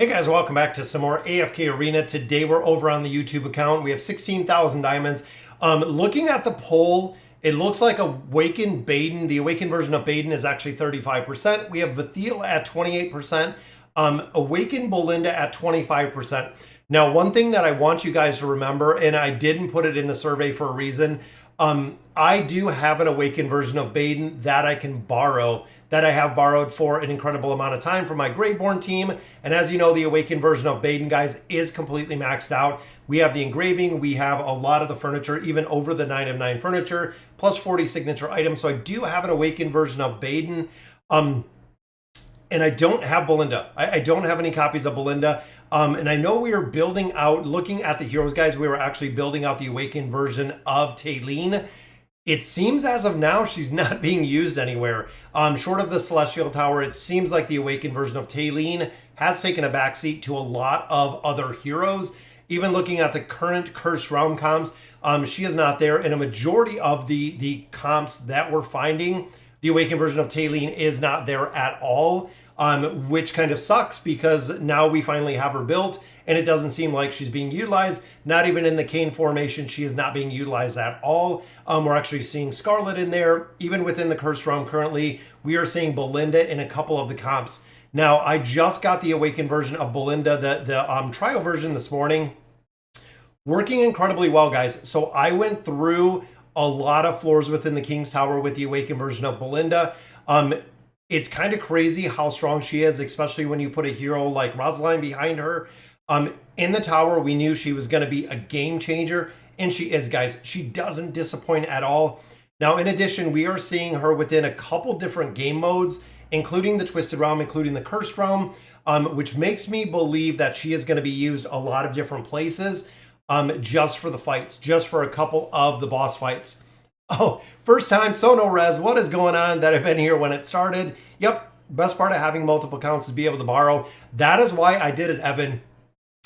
Hey guys, welcome back to some more AFK Arena. Today we're over on the YouTube account. We have 16,000 diamonds. Looking at the poll, it looks like Awakened Baden, the Awakened version of Baden is actually 35%. We have Vathiel at 28%, Awakened Belinda at 25%. Now, one thing that I want you guys to remember, and I didn't put it in the survey for a reason, I do have an Awakened version of Baden that I can borrow, that I have borrowed for an incredible amount of time from my Graveborn team. And as you know, the Awakened version of Baden, guys, is completely maxed out. We have the engraving, we have a lot of the furniture, even over the 9 of 9 furniture, plus 40 signature items. So I do have an Awakened version of Baden. And I don't have Belinda. I don't have any copies of Belinda. And I know we are building out, looking at the heroes, guys, we were actually building out the Awakened version of Talene. It seems as of now, she's not being used anywhere. Short of the Celestial Tower, it seems like the Awakened version of Talene has taken a backseat to a lot of other heroes. Even looking at the current Cursed Realm comps, she is not there. And a majority of the comps that we're finding, the Awakened version of Talene is not there at all, which kind of sucks because now we finally have her built and it doesn't seem like she's being utilized. Not even in the Cane formation, she is not being utilized at all. We're actually seeing Scarlet in there. Even within the Cursed Realm currently, we are seeing Belinda in a couple of the comps. Now, I just got the Awakened version of Belinda, the trial version this morning. Working incredibly well, guys. So I went through a lot of floors within the King's Tower with the Awakened version of Belinda. It's kind of crazy how strong she is, especially when you put a hero like Rosaline behind her. In the tower, we knew she was going to be a game changer, and she is, guys. She doesn't disappoint at all. Now, in addition, we are seeing her within a couple different game modes, including the Twisted Realm, including the Cursed Realm, which makes me believe that she is going to be used a lot of different places, just for the fights, just for a couple of the boss fights. Oh, first time Sono Res, what is going on? That I've been here when it started. Yep, best part of having multiple accounts is be able to borrow. That is why I did it, Evan.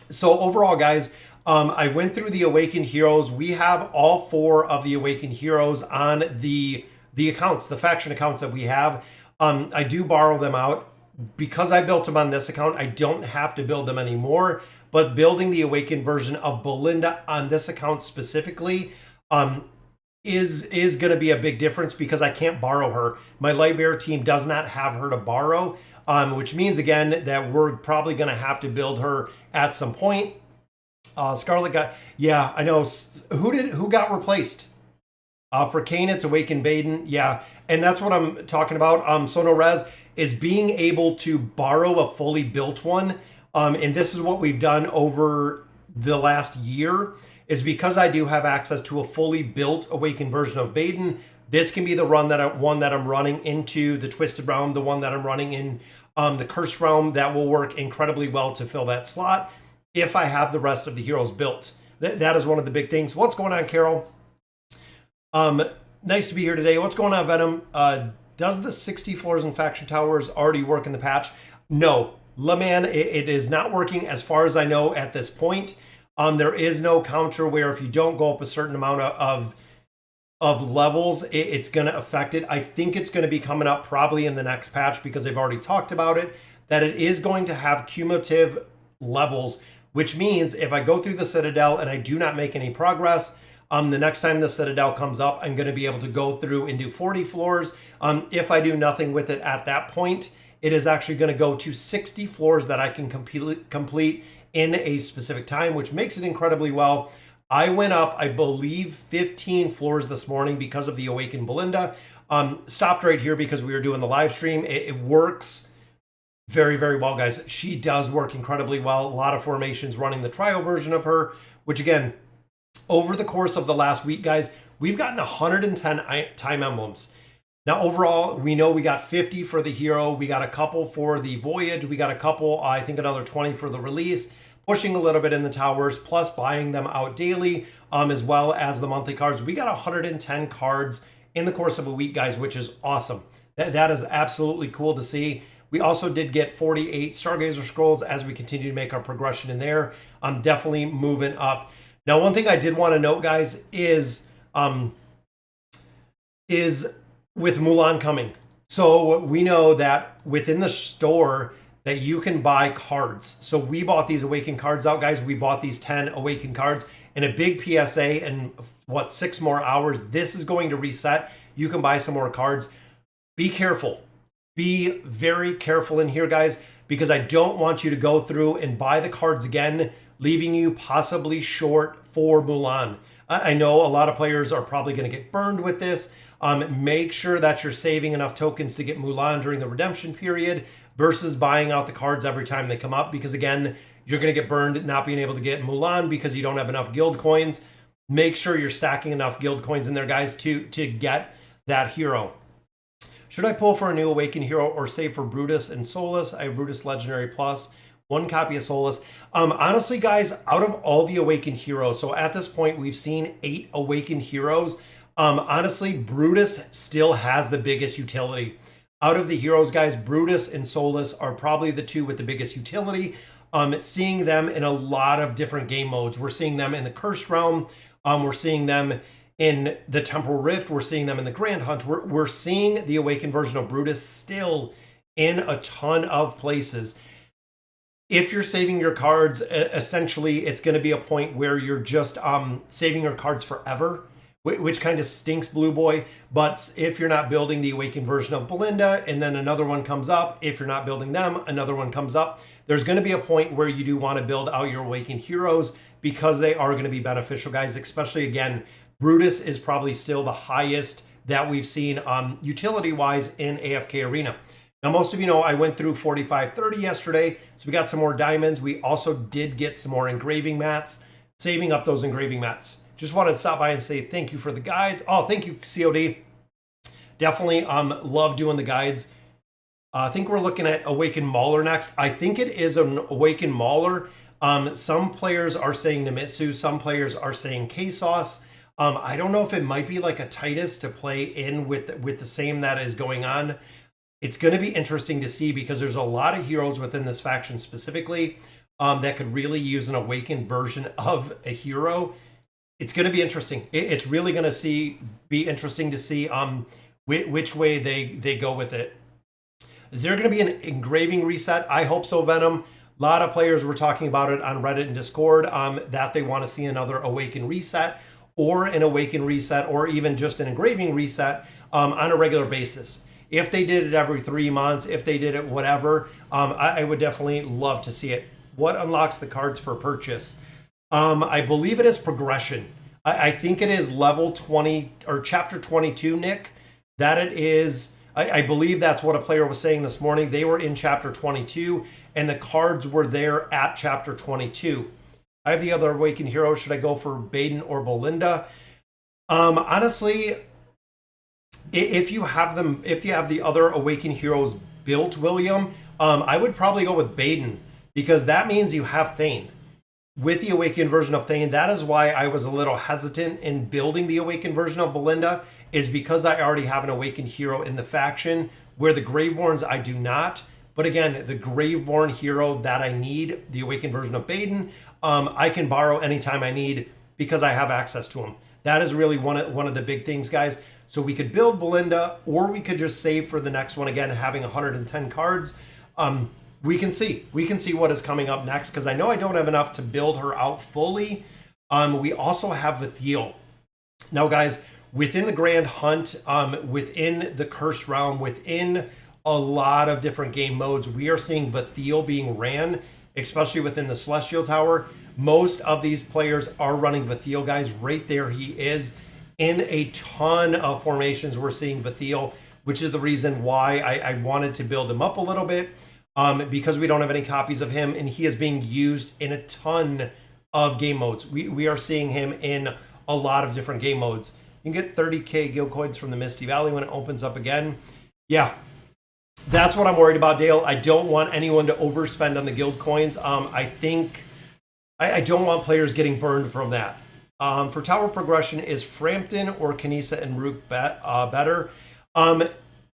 So overall, guys, I went through the Awakened heroes. We have all 4 of the Awakened heroes on the accounts, the faction accounts that we have. I do borrow them out. Because I built them on this account, I don't have to build them anymore. But building the Awakened version of Belinda on this account specifically is going to be a big difference because I can't borrow her. My Lightbearer team does not have her to borrow, which means, again, that we're probably going to have to build her at some point. Scarlet got, yeah, I know. Who got replaced? For Kane, it's Awakened Baden. Yeah, and that's what I'm talking about. Sono Res is being able to borrow a fully built one. And this is what we've done over the last year, is because I do have access to a fully built Awakened version of Baden. This can be the one that I'm running into the Twisted Realm, the one that I'm running in the Cursed Realm. That will work incredibly well to fill that slot if I have the rest of the heroes built. That is one of the big things. What's going on, Carol? Nice to be here today. What's going on, Venom? Does the 60 floors and faction towers already work in the patch? No, LeMan, it is not working as far as I know at this point. There is no counter where if you don't go up a certain amount of levels, it's going to affect it. I think it's going to be coming up probably in the next patch because they've already talked about it, that it is going to have cumulative levels, which means if I go through the Citadel and I do not make any progress, the next time the Citadel comes up, I'm going to be able to go through and do 40 floors. If I do nothing with it at that point, it is actually going to go to 60 floors that I can complete in a specific time, which makes it incredibly well. I went up, I believe, 15 floors this morning because of the Awakened Belinda. Stopped right here because we were doing the live stream. It works very, very well, guys. She does work incredibly well. A lot of formations running the trial version of her, which again, over the course of the last week, guys, we've gotten 110 time emblems. Now, overall, we know we got 50 for the hero. We got a couple for the voyage. We got a couple, I think another 20 for the release. Pushing a little bit in the towers, plus buying them out daily, as well as the monthly cards. We got 110 cards in the course of a week, guys, which is awesome. That is absolutely cool to see. We also did get 48 Stargazer scrolls as we continue to make our progression in there. I'm definitely moving up. Now, one thing I did want to note, guys, is with Mulan coming. So we know that within the store, that you can buy cards. So we bought these Awakened cards out, guys. We bought these 10 Awakened cards and a big PSA in, what, 6 more hours. This is going to reset. You can buy some more cards. Be careful. Be very careful in here, guys, because I don't want you to go through and buy the cards again, leaving you possibly short for Mulan. I know a lot of players are probably going to get burned with this. Make sure that you're saving enough tokens to get Mulan during the redemption period versus buying out the cards every time they come up, because again, you're going to get burned not being able to get Mulan because you don't have enough guild coins. Make sure you're stacking enough guild coins in there, guys, to get that hero. Should I pull for a new Awakened hero or save for Brutus and Solus? I have Brutus Legendary Plus, 1 copy of Solus. Honestly, guys, out of all the Awakened heroes, so at this point, we've seen 8 Awakened heroes. Honestly, Brutus still has the biggest utility. Out of the heroes, guys, Brutus and Solus are probably the 2 with the biggest utility. Seeing them in a lot of different game modes. We're seeing them in the Cursed Realm. We're seeing them in the Temporal Rift. We're seeing them in the Grand Hunt. We're seeing the Awakened version of Brutus still in a ton of places. If you're saving your cards, essentially, it's going to be a point where you're just saving your cards forever, which kind of stinks, Blue Boy. But if you're not building the Awakened version of Belinda, and then another one comes up, if you're not building them, another one comes up, there's going to be a point where you do want to build out your Awakened heroes because they are going to be beneficial, guys, especially, again, Brutus is probably still the highest that we've seen utility-wise in AFK Arena. Now, most of you know I went through 4530 yesterday, so we got some more diamonds. We also did get some more engraving mats, saving up those engraving mats. Just wanted to stop by and say thank you for the guides. Oh, thank you, COD. Definitely love doing the guides. I think we're looking at Awakened Mauler next. I think it is an Awakened Mauler. Some players are saying Nemitsu. Some players are saying K-Sauce. I don't know if it might be like a Titus to play in with the same that is going on. It's going to be interesting to see because there's a lot of heroes within this faction specifically that could really use an Awakened version of a hero. It's going to be interesting. It's really going to be interesting to see which way they go with it. Is there going to be an engraving reset? I hope so, Venom. A lot of players were talking about it on Reddit and Discord that they want to see another Awakened reset or an Awakened reset or even just an engraving reset on a regular basis. If they did it every 3 months, if they did it whatever, I would definitely love to see it. What unlocks the cards for purchase? I believe it is progression. I think it is level 20 or chapter 22, Nick. That it is. I believe that's what a player was saying this morning. They were in chapter 22 and the cards were there at chapter 22. I have the other Awakened hero. Should I go for Baden or Belinda? Honestly, if you have the other Awakened heroes built, William, I would probably go with Baden because that means you have Thane. With the Awakened version of Thane, that is why I was a little hesitant in building the Awakened version of Belinda, is because I already have an Awakened hero in the faction, where the Graveborns I do not. But again, the Graveborn hero that I need, the Awakened version of Baden, I can borrow anytime I need because I have access to him. That is really one of the big things, guys. So we could build Belinda, or we could just save for the next one, again, having 110 cards. We can see what is coming up next, because I know I don't have enough to build her out fully. We also have Vithiel. Now, guys, within the Grand Hunt, within the Cursed Realm, within a lot of different game modes, we are seeing Vithiel being ran, especially within the Celestial Tower. Most of these players are running Vithiel, guys. Right there he is. In a ton of formations, we're seeing Vithiel, which is the reason why I wanted to build him up a little bit, because we don't have any copies of him, and he is being used in a ton of game modes. We are seeing him in a lot of different game modes. You can get 30k guild coins from the Misty Valley when it opens up again. Yeah, that's what I'm worried about, Dale. I don't want anyone to overspend on the guild coins. I don't want players getting burned from that. For tower progression, is Frampton or Kanisa and Rook better?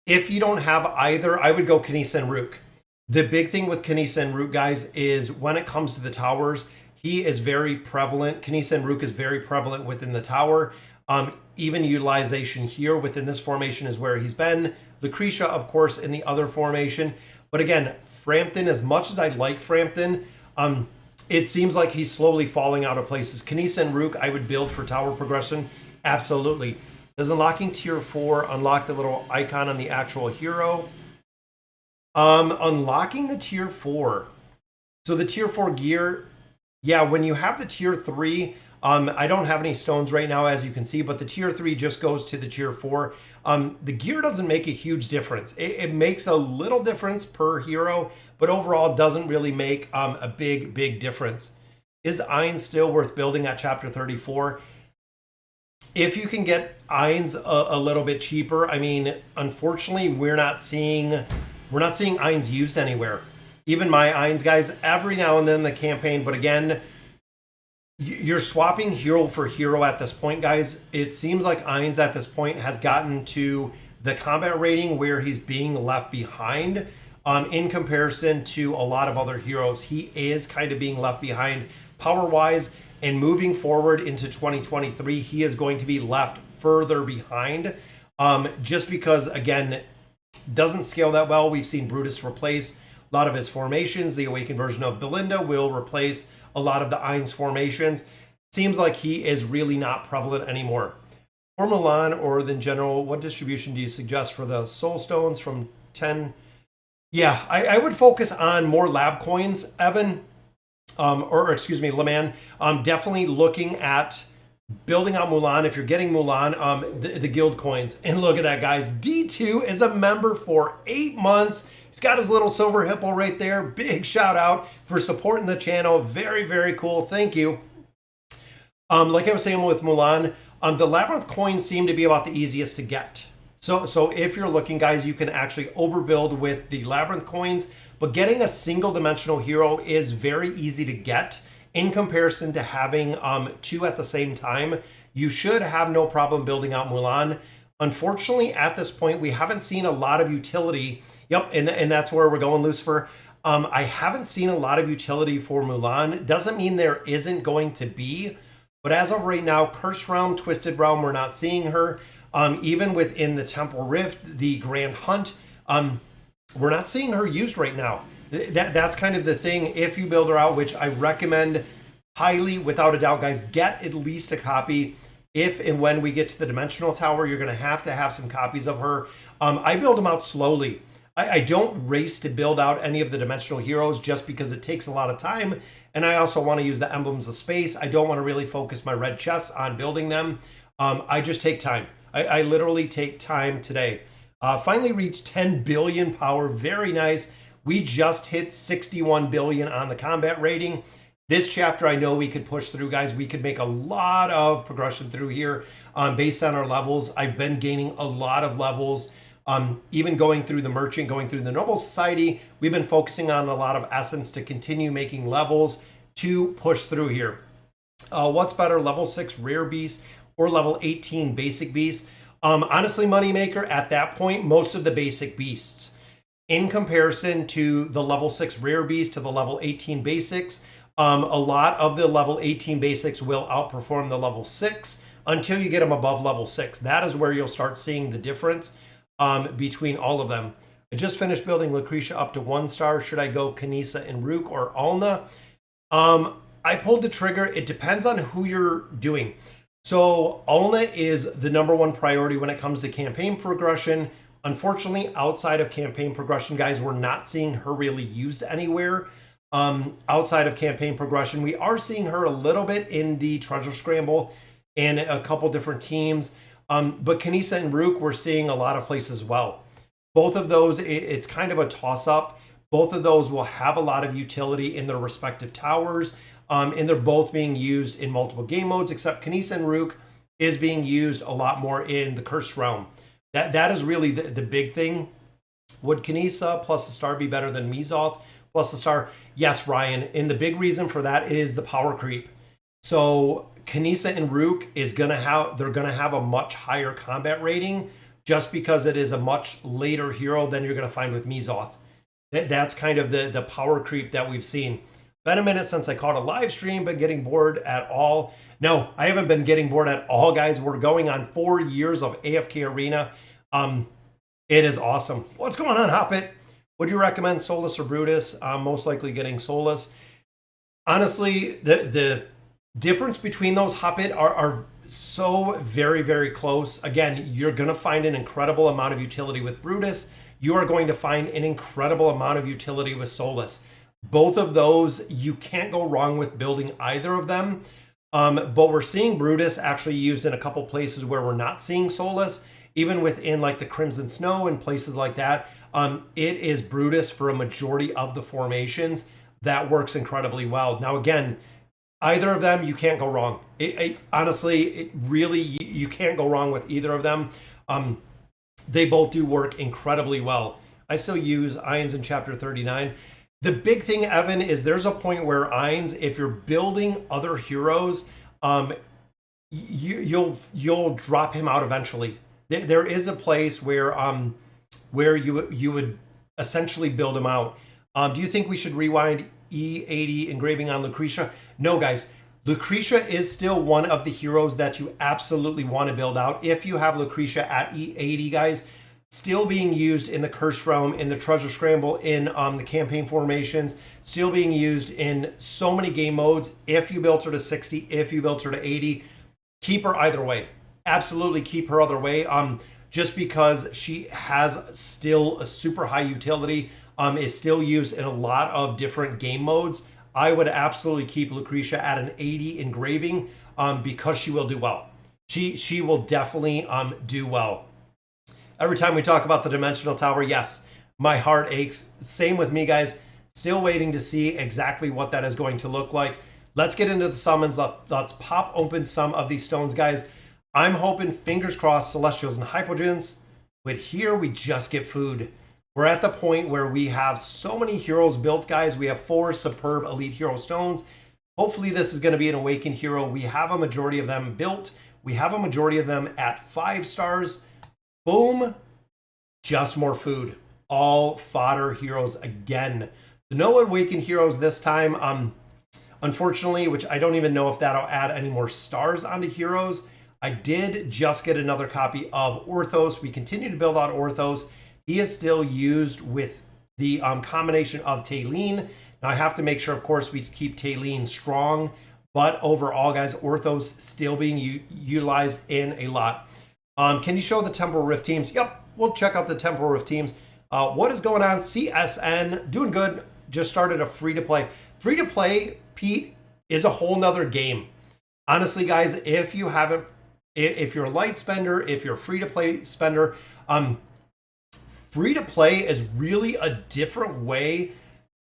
If you don't have either, I would go Kanisa and Rook. The big thing with Kanisa and Rook, guys, is when it comes to the towers, he is very prevalent. Kanisa and Rook is very prevalent within the tower. Even utilization here within this formation is where he's been. Lucretia, of course, in the other formation. But again, Frampton, as much as I like Frampton, it seems like he's slowly falling out of places. Kanisa and Rook, I would build for tower progression. Absolutely. Does unlocking tier 4 unlock the little icon on the actual hero? Unlocking the tier 4. So the tier 4 gear, yeah, when you have the tier 3, I don't have any stones right now, as you can see, but the tier 3 just goes to the tier 4. The gear doesn't make a huge difference. It makes a little difference per hero, but overall doesn't really make a big difference. Is Ein still worth building at chapter 34? If you can get Eins a little bit cheaper, I mean, unfortunately, we're not seeing Eins used anywhere. Even my Eins guys, every now and then in the campaign, but again, you're swapping hero for hero at this point, guys. It seems like Eins at this point has gotten to the combat rating where he's being left behind in comparison to a lot of other heroes. He is kind of being left behind power-wise, and moving forward into 2023, he is going to be left further behind just because, again, doesn't scale that well. We've seen Brutus replace a lot of his formations. The Awakened version of Belinda will replace a lot of the Eins formations. Seems like he is really not prevalent anymore. For Milan or in general, what distribution do you suggest for the soul stones from 10? Yeah, I would focus on more lab coins, Evan, or excuse me, Leman. Definitely looking at building out Mulan. If you're getting Mulan, the guild coins. And look at that, guys. D2 is a member for 8 months. He's got his little silver hippo right there. Big shout out for supporting the channel. Very cool. Thank you. Like I was saying with Mulan, the Labyrinth coins seem to be about the easiest to get. So if you're looking, guys, you can actually overbuild with the Labyrinth coins, but getting a single dimensional hero is very easy to get in comparison to having 2 at the same time. You should have no problem building out Mulan. Unfortunately, at this point, we haven't seen a lot of utility. Yep, and that's where we're going, Lucifer. I haven't seen a lot of utility for Mulan. Doesn't mean there isn't going to be, but as of right now, Cursed Realm, Twisted Realm, we're not seeing her. Even within the Temple Rift, the Grand Hunt, we're not seeing her used right now. That's kind of the thing. If you build her out, which I recommend highly, without a doubt, guys, get at least a copy. If and when we get to the Dimensional Tower, you're going to have some copies of her. I build them out slowly. I don't race to build out any of the dimensional heroes just because it takes a lot of time. And I also want to use the emblems of space. I don't want to really focus my red chests on building them. I just take time. I literally take time today. Finally reached 10 billion power. Very nice. We just hit 61 billion on the combat rating. This chapter, I know we could push through, guys. We could make a lot of progression through here based on our levels. I've been gaining a lot of levels. Even going through the merchant, going through the noble society, we've been focusing on a lot of essence to continue making levels to push through here. What's better, level 6 rare beast or level 18 basic beast? Honestly, Moneymaker, at that point, most of the basic beasts. In comparison to the level 6 rare beast to the level 18 basics, a lot of the level 18 basics will outperform the level 6 until you get them above level 6. That is where you'll start seeing the difference between all of them. I just finished building Lucretia up to 1 star. Should I go Kanisa and Rook or Alna? I pulled the trigger. It depends on who you're doing. So Alna is the #1 priority when it comes to campaign progression. Unfortunately, outside of campaign progression, guys, we're not seeing her really used anywhere. Outside of campaign progression, we are seeing her a little bit in the treasure scramble and a couple different teams. But Kanisa and Rook, we're seeing a lot of places as well. Both of those, it's kind of a toss-up. Both of those will have a lot of utility in their respective towers. And they're both being used in multiple game modes, except Kanisa and Rook is being used a lot more in the Cursed Realm. That is really the big thing. Would Kanisa plus a star be better than Mizoth plus a star? Yes, Ryan. And the big reason for that is the power creep. So Kanisa and Rook they're gonna have a much higher combat rating just because it is a much later hero than you're gonna find with Mizoth. That's kind of the power creep that we've seen. Been a minute since I caught a live stream, but getting bored at all? No, I haven't been getting bored at all, guys. We're going on 4 years of AFK Arena. It is awesome. What's going on, Hoppit? Would you recommend Solus or Brutus? I'm most likely getting Solus. Honestly, the difference between those Hoppit are so very, very close. Again, you're going to find an incredible amount of utility with Brutus. You are going to find an incredible amount of utility with Solus. Both of those, you can't go wrong with building either of them. But we're seeing Brutus actually used in a couple places where we're not seeing Solus, even within like the Crimson Snow and places like that. It is Brutus for a majority of the formations. That works incredibly well. Now, again, either of them, you can't go wrong. Honestly, you can't go wrong with either of them. They both do work incredibly well. I still use Ions in Chapter 39. The big thing, Evan, is there's a point where Ions, if you're building other heroes, you'll drop him out eventually. There is a place where you would essentially build him out. Do you think we should rewind E80 engraving on Lucretia? No, guys. Lucretia is still one of the heroes that you absolutely want to build out. If you have Lucretia at E80, guys, still being used in the Cursed Realm, in the Treasure Scramble, in the campaign formations, still being used in so many game modes. If you built her to 60, if you built her to 80, keep her either way. Absolutely keep her other way. Just because she has still a super high utility, is still used in a lot of different game modes. I would absolutely keep Lucretia at an 80 engraving because she will do well. She will definitely do well. Every time we talk about the Dimensional Tower, yes, my heart aches. Same with me, guys. Still waiting to see exactly what that is going to look like. Let's get into the summons. Let's pop open some of these stones, guys. I'm hoping, fingers crossed, Celestials and Hypogeans. But here we just get food. We're at the point where we have so many heroes built, guys. We have 4 superb elite hero stones. Hopefully this is going to be an awakened hero. We have a majority of them built. We have a majority of them at 5 stars. Boom. Just more food. All fodder heroes again. No awakened heroes this time. Unfortunately, which I don't even know if that'll add any more stars onto heroes. I did just get another copy of Orthos. We continue to build out Orthos. He is still used with the combination of Talene. Now I have to make sure, of course, we keep Talene strong. But overall, guys, Orthos still being utilized in a lot. Can you show the Temporal Rift teams? Yep, we'll check out the Temporal Rift teams. What is going on? CSN, doing good. Just started a free-to-play. Free-to-play, Pete, is a whole nother game. Honestly, guys, if you're a light spender, if you're a free-to-play spender, free-to-play is really a different way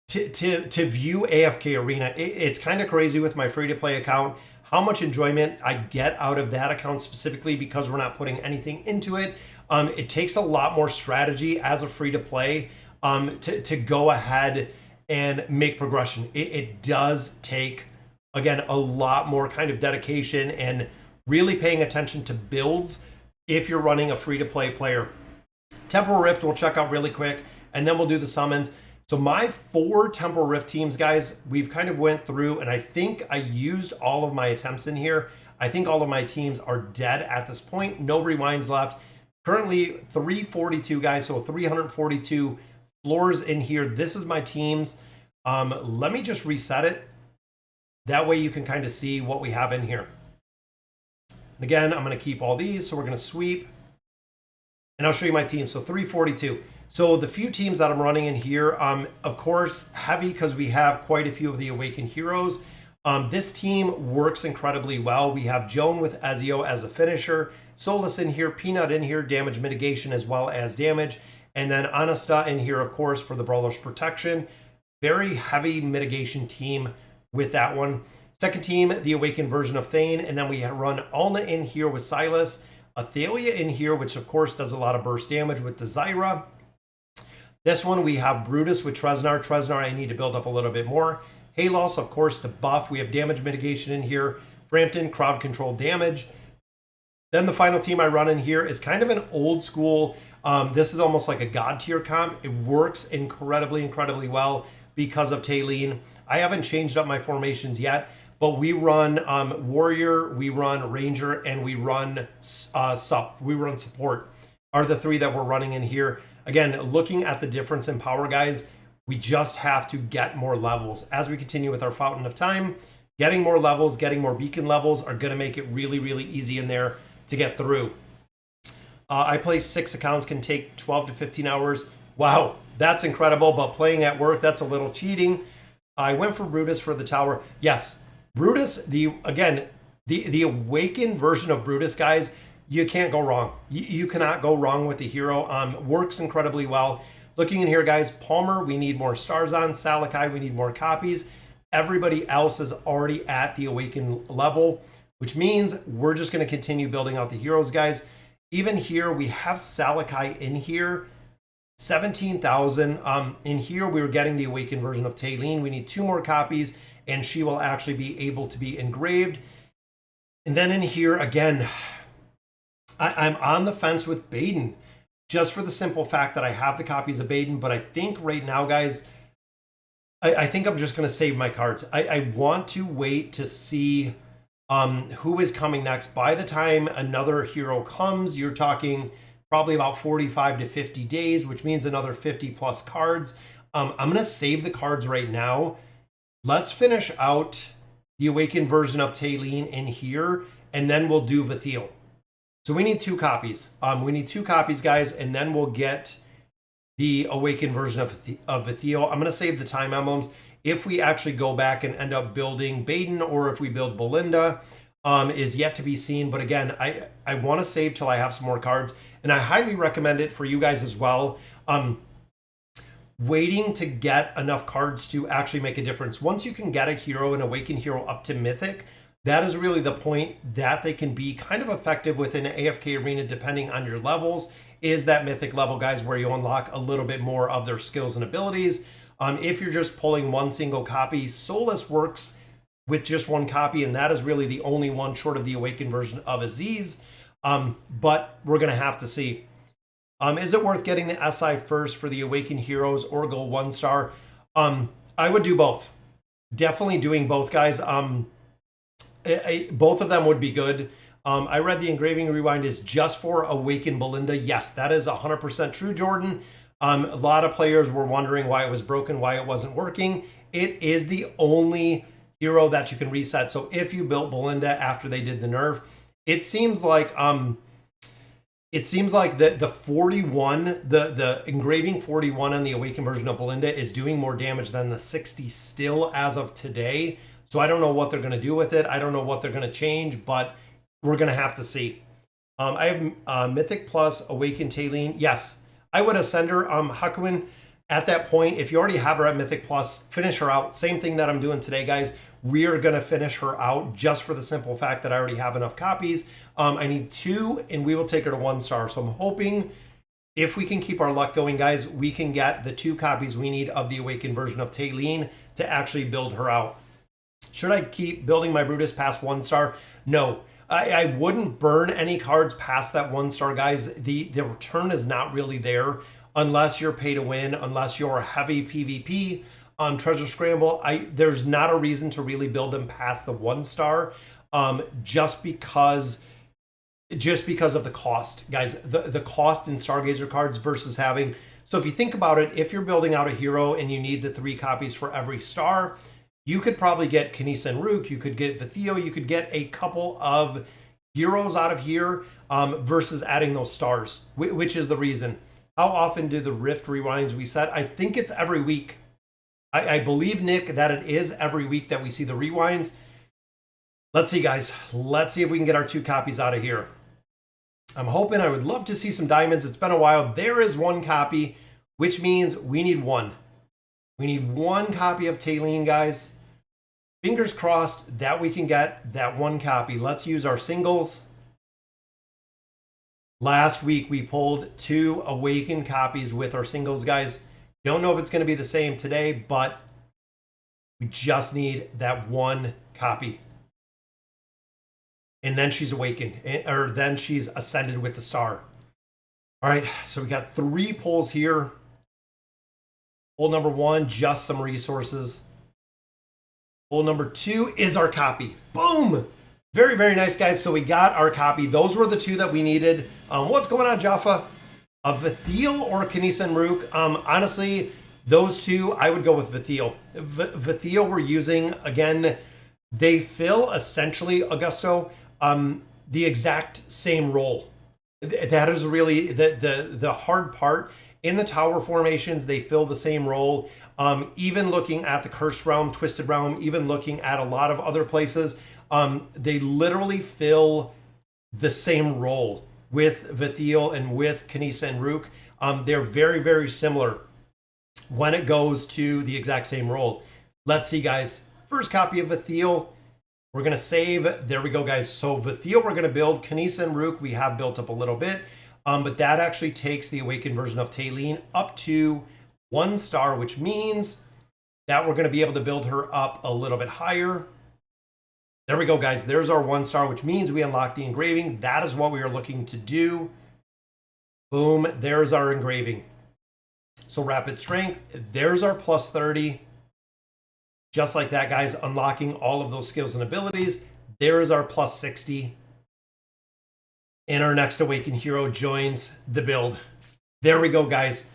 to view AFK Arena. It's kind of crazy with my free-to-play account, how much enjoyment I get out of that account specifically because we're not putting anything into it. It takes a lot more strategy as a free-to-play to go ahead and make progression. It does take, again, a lot more kind of dedication and really paying attention to builds if you're running a free-to-play player. Temporal Rift we'll check out really quick, and then we'll do the summons. So my 4 Temporal Rift teams, guys, we've kind of went through, and I think I used all of my attempts in here. I think all of my teams are dead at this point. No rewinds left. Currently 342, guys, so 342 floors in here. This is my teams. Let me just reset it. That way you can kind of see what we have in here. And again, I'm going to keep all these, so we're going to sweep. And I'll show you my team. So 342. So the few teams that I'm running in here, of course, heavy because we have quite a few of the Awakened Heroes. This team works incredibly well. We have Joan with Ezio as a finisher, Solus in here, Peanut in here, damage mitigation as well as damage. And then Anasta in here, of course, for the Brawler's protection. Very heavy mitigation team with that one. Second team, the Awakened version of Thane. And then we run Alna in here with Silas. Athalia in here, which of course does a lot of burst damage with Desira. This one we have Brutus with Tresnar. Tresnar I need to build up a little bit more. Halos, of course, to buff. We have damage mitigation in here. Frampton, crowd control damage. Then the final team I run in here is kind of an old school. This is almost like a god tier comp. It works incredibly, incredibly well because of Talene. I haven't changed up my formations yet, but we run Warrior, we run Ranger, and we run support are the 3 that we're running in here. again, looking at the difference in power, guys, we just have to get more levels. As we continue with our Fountain of Time, getting more levels, getting more beacon levels are going to make it really, really easy in there to get through. I play 6 accounts, can take 12 to 15 hours. Wow, that's incredible, but playing at work, that's a little cheating. I went for Brutus for the tower. Yes, Brutus, the awakened version of Brutus, guys, you can't go wrong. You cannot go wrong with the hero. Works incredibly well. Looking in here, guys, Palmer, we need more stars on. Salakai, we need more copies. Everybody else is already at the awakened level, which means we're just going to continue building out the heroes, guys. Even here, we have Salakai in here, 17,000. In here, we were getting the awakened version of Talene. We need 2 more copies, and she will actually be able to be engraved. And then in here, again, I'm on the fence with Baden, just for the simple fact that I have the copies of Baden, but I think right now, guys, I think I'm just going to save my cards. I want to wait to see who is coming next. By the time another hero comes, you're talking probably about 45 to 50 days, which means another 50 plus cards. I'm going to save the cards right now. Let's finish out the awakened version of Talene in here, and then we'll do Vathiel. So we need 2 copies. We need 2 copies, guys, and then we'll get the awakened version of Vathiel. I'm going to save the time emblems. If we actually go back and end up building Baden, or if we build Belinda, is yet to be seen. But again, I want to save till I have some more cards, and I highly recommend it for you guys as well. Waiting to get enough cards to actually make a difference. Once you can get a hero, an awakened hero, up to Mythic, that is really the point that they can be kind of effective within an AFK arena, depending on your levels, is that Mythic level, guys, where you unlock a little bit more of their skills and abilities. If you're just pulling 1 single copy, Solus works with just 1 copy, and that is really the only one short of the awakened version of Aziz. But we're going to have to see. Is it worth getting the SI first for the awakened heroes or go 1 star? I would do both. Definitely doing both, guys. Both of them would be good. I read the engraving rewind is just for awakened Belinda. Yes, that is 100% true, Jordan. A lot of players were wondering why it was broken, why it wasn't working. It is the only hero that you can reset. So if you built Belinda after they did the nerf, it seems like the 41, the engraving 41 on the awakened version of Belinda is doing more damage than the 60 still as of today. So I don't know what they're going to do with it. I don't know what they're going to change, but we're going to have to see. I have Mythic Plus Awakened Talene. Yes, I would ascend her. Hakuin, at that point, if you already have her at Mythic Plus, finish her out. Same thing that I'm doing today, guys. We are going to finish her out just for the simple fact that I already have enough copies. I need 2, and we will take her to 1 star. So I'm hoping if we can keep our luck going, guys, we can get the 2 copies we need of the awakened version of Talene to actually build her out. Should I keep building my Brutus past 1 star? No. I wouldn't burn any cards past that 1 star, guys. The return is not really there unless you're pay to win, unless you're heavy PvP on Treasure Scramble. There's not a reason to really build them past the 1 star, just because of the cost, guys. The cost in Stargazer cards versus having. So if you think about it, if you're building out a hero and you need the 3 copies for every star, you could probably get Kanisa and Rook, you could get Vathiel, you could get a couple of heroes out of here versus adding those stars, which is the reason. How often do the Rift rewinds reset? I think it's every week. I believe, Nick, that it is every week that we see the rewinds. Let's see, guys. Let's see if we can get our 2 copies out of here. I'm hoping. I would love to see some diamonds. It's been a while. There is 1 copy, which means we need 1. We need 1 copy of Talene, guys. Fingers crossed that we can get that 1 copy. Let's use our singles. Last week, we pulled 2 awakened copies with our singles, guys. Don't know if it's going to be the same today, but we just need that 1 copy. And then she's awakened, or then she's ascended with the star. All right, so we got 3 pulls here. Pull number 1, just some resources. Pull number 2 is our copy. Boom! Very, very nice, guys. So we got our copy. Those were the 2 that we needed. What's going on, Jaffa? A Vathiel or Kanisa and Rook? Honestly, those two, I would go with Vathiel. Vathiel we're using, again, they fill essentially, Augusto, the exact same role. That is really the hard part. In the tower formations, they fill the same role. Even looking at the Cursed Realm, Twisted Realm, even looking at a lot of other places, they literally fill the same role with Vathiel and with Kanisa and Rook. They're very, very similar when it goes to the exact same role. Let's see, guys. First copy of Vathiel. We're going to save. There we go, guys. So Vathiel, we're going to build. Kanisa and Rook, we have built up a little bit. But that actually takes the awakened version of Talene up to 1 star, which means that we're going to be able to build her up a little bit higher. There we go, guys. There's our 1 star, which means we unlock the engraving. That is what we are looking to do. Boom. There's our engraving. So rapid strength. There's our plus 30. Just like that, guys, unlocking all of those skills and abilities. There is our plus 60. And our next awakened hero joins the build. There we go, guys.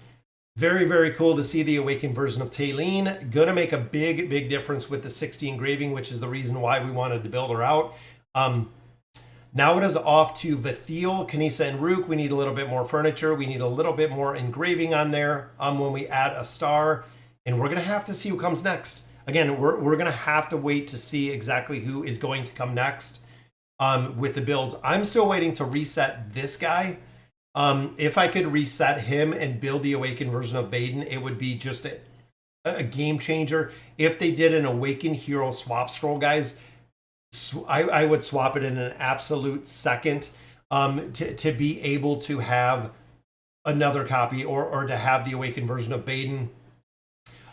Very, very cool to see the awakened version of Talene. Gonna make a big, big difference with the 60 engraving, which is the reason why we wanted to build her out. Now it is off to Vathiel, Kanisa, and Rook. We need a little bit more furniture. We need a little bit more engraving on there when we add a star. And we're gonna have to see who comes next. Again, we're gonna have to wait to see exactly who is going to come next with the builds. I'm still waiting to reset this guy. If I could reset him and build the awakened version of Baden, it would be just a game changer. If they did an awakened hero swap scroll, guys, I would swap it in an absolute second to be able to have another copy or to have the awakened version of Baden.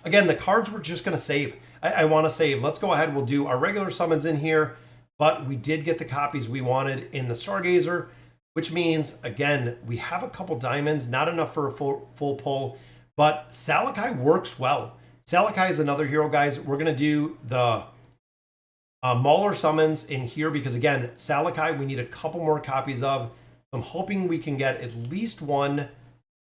Again, the cards we're just going to save. I want to save. Let's go ahead. We'll do our regular summons in here, but we did get the copies we wanted in the Stargazer, which means, again, we have a couple diamonds, not enough for a full pull, but Salakai works well. Salakai is another hero, guys. We're going to do the Mauler summons in here because, again, Salakai, we need a couple more copies of. I'm hoping we can get at least one,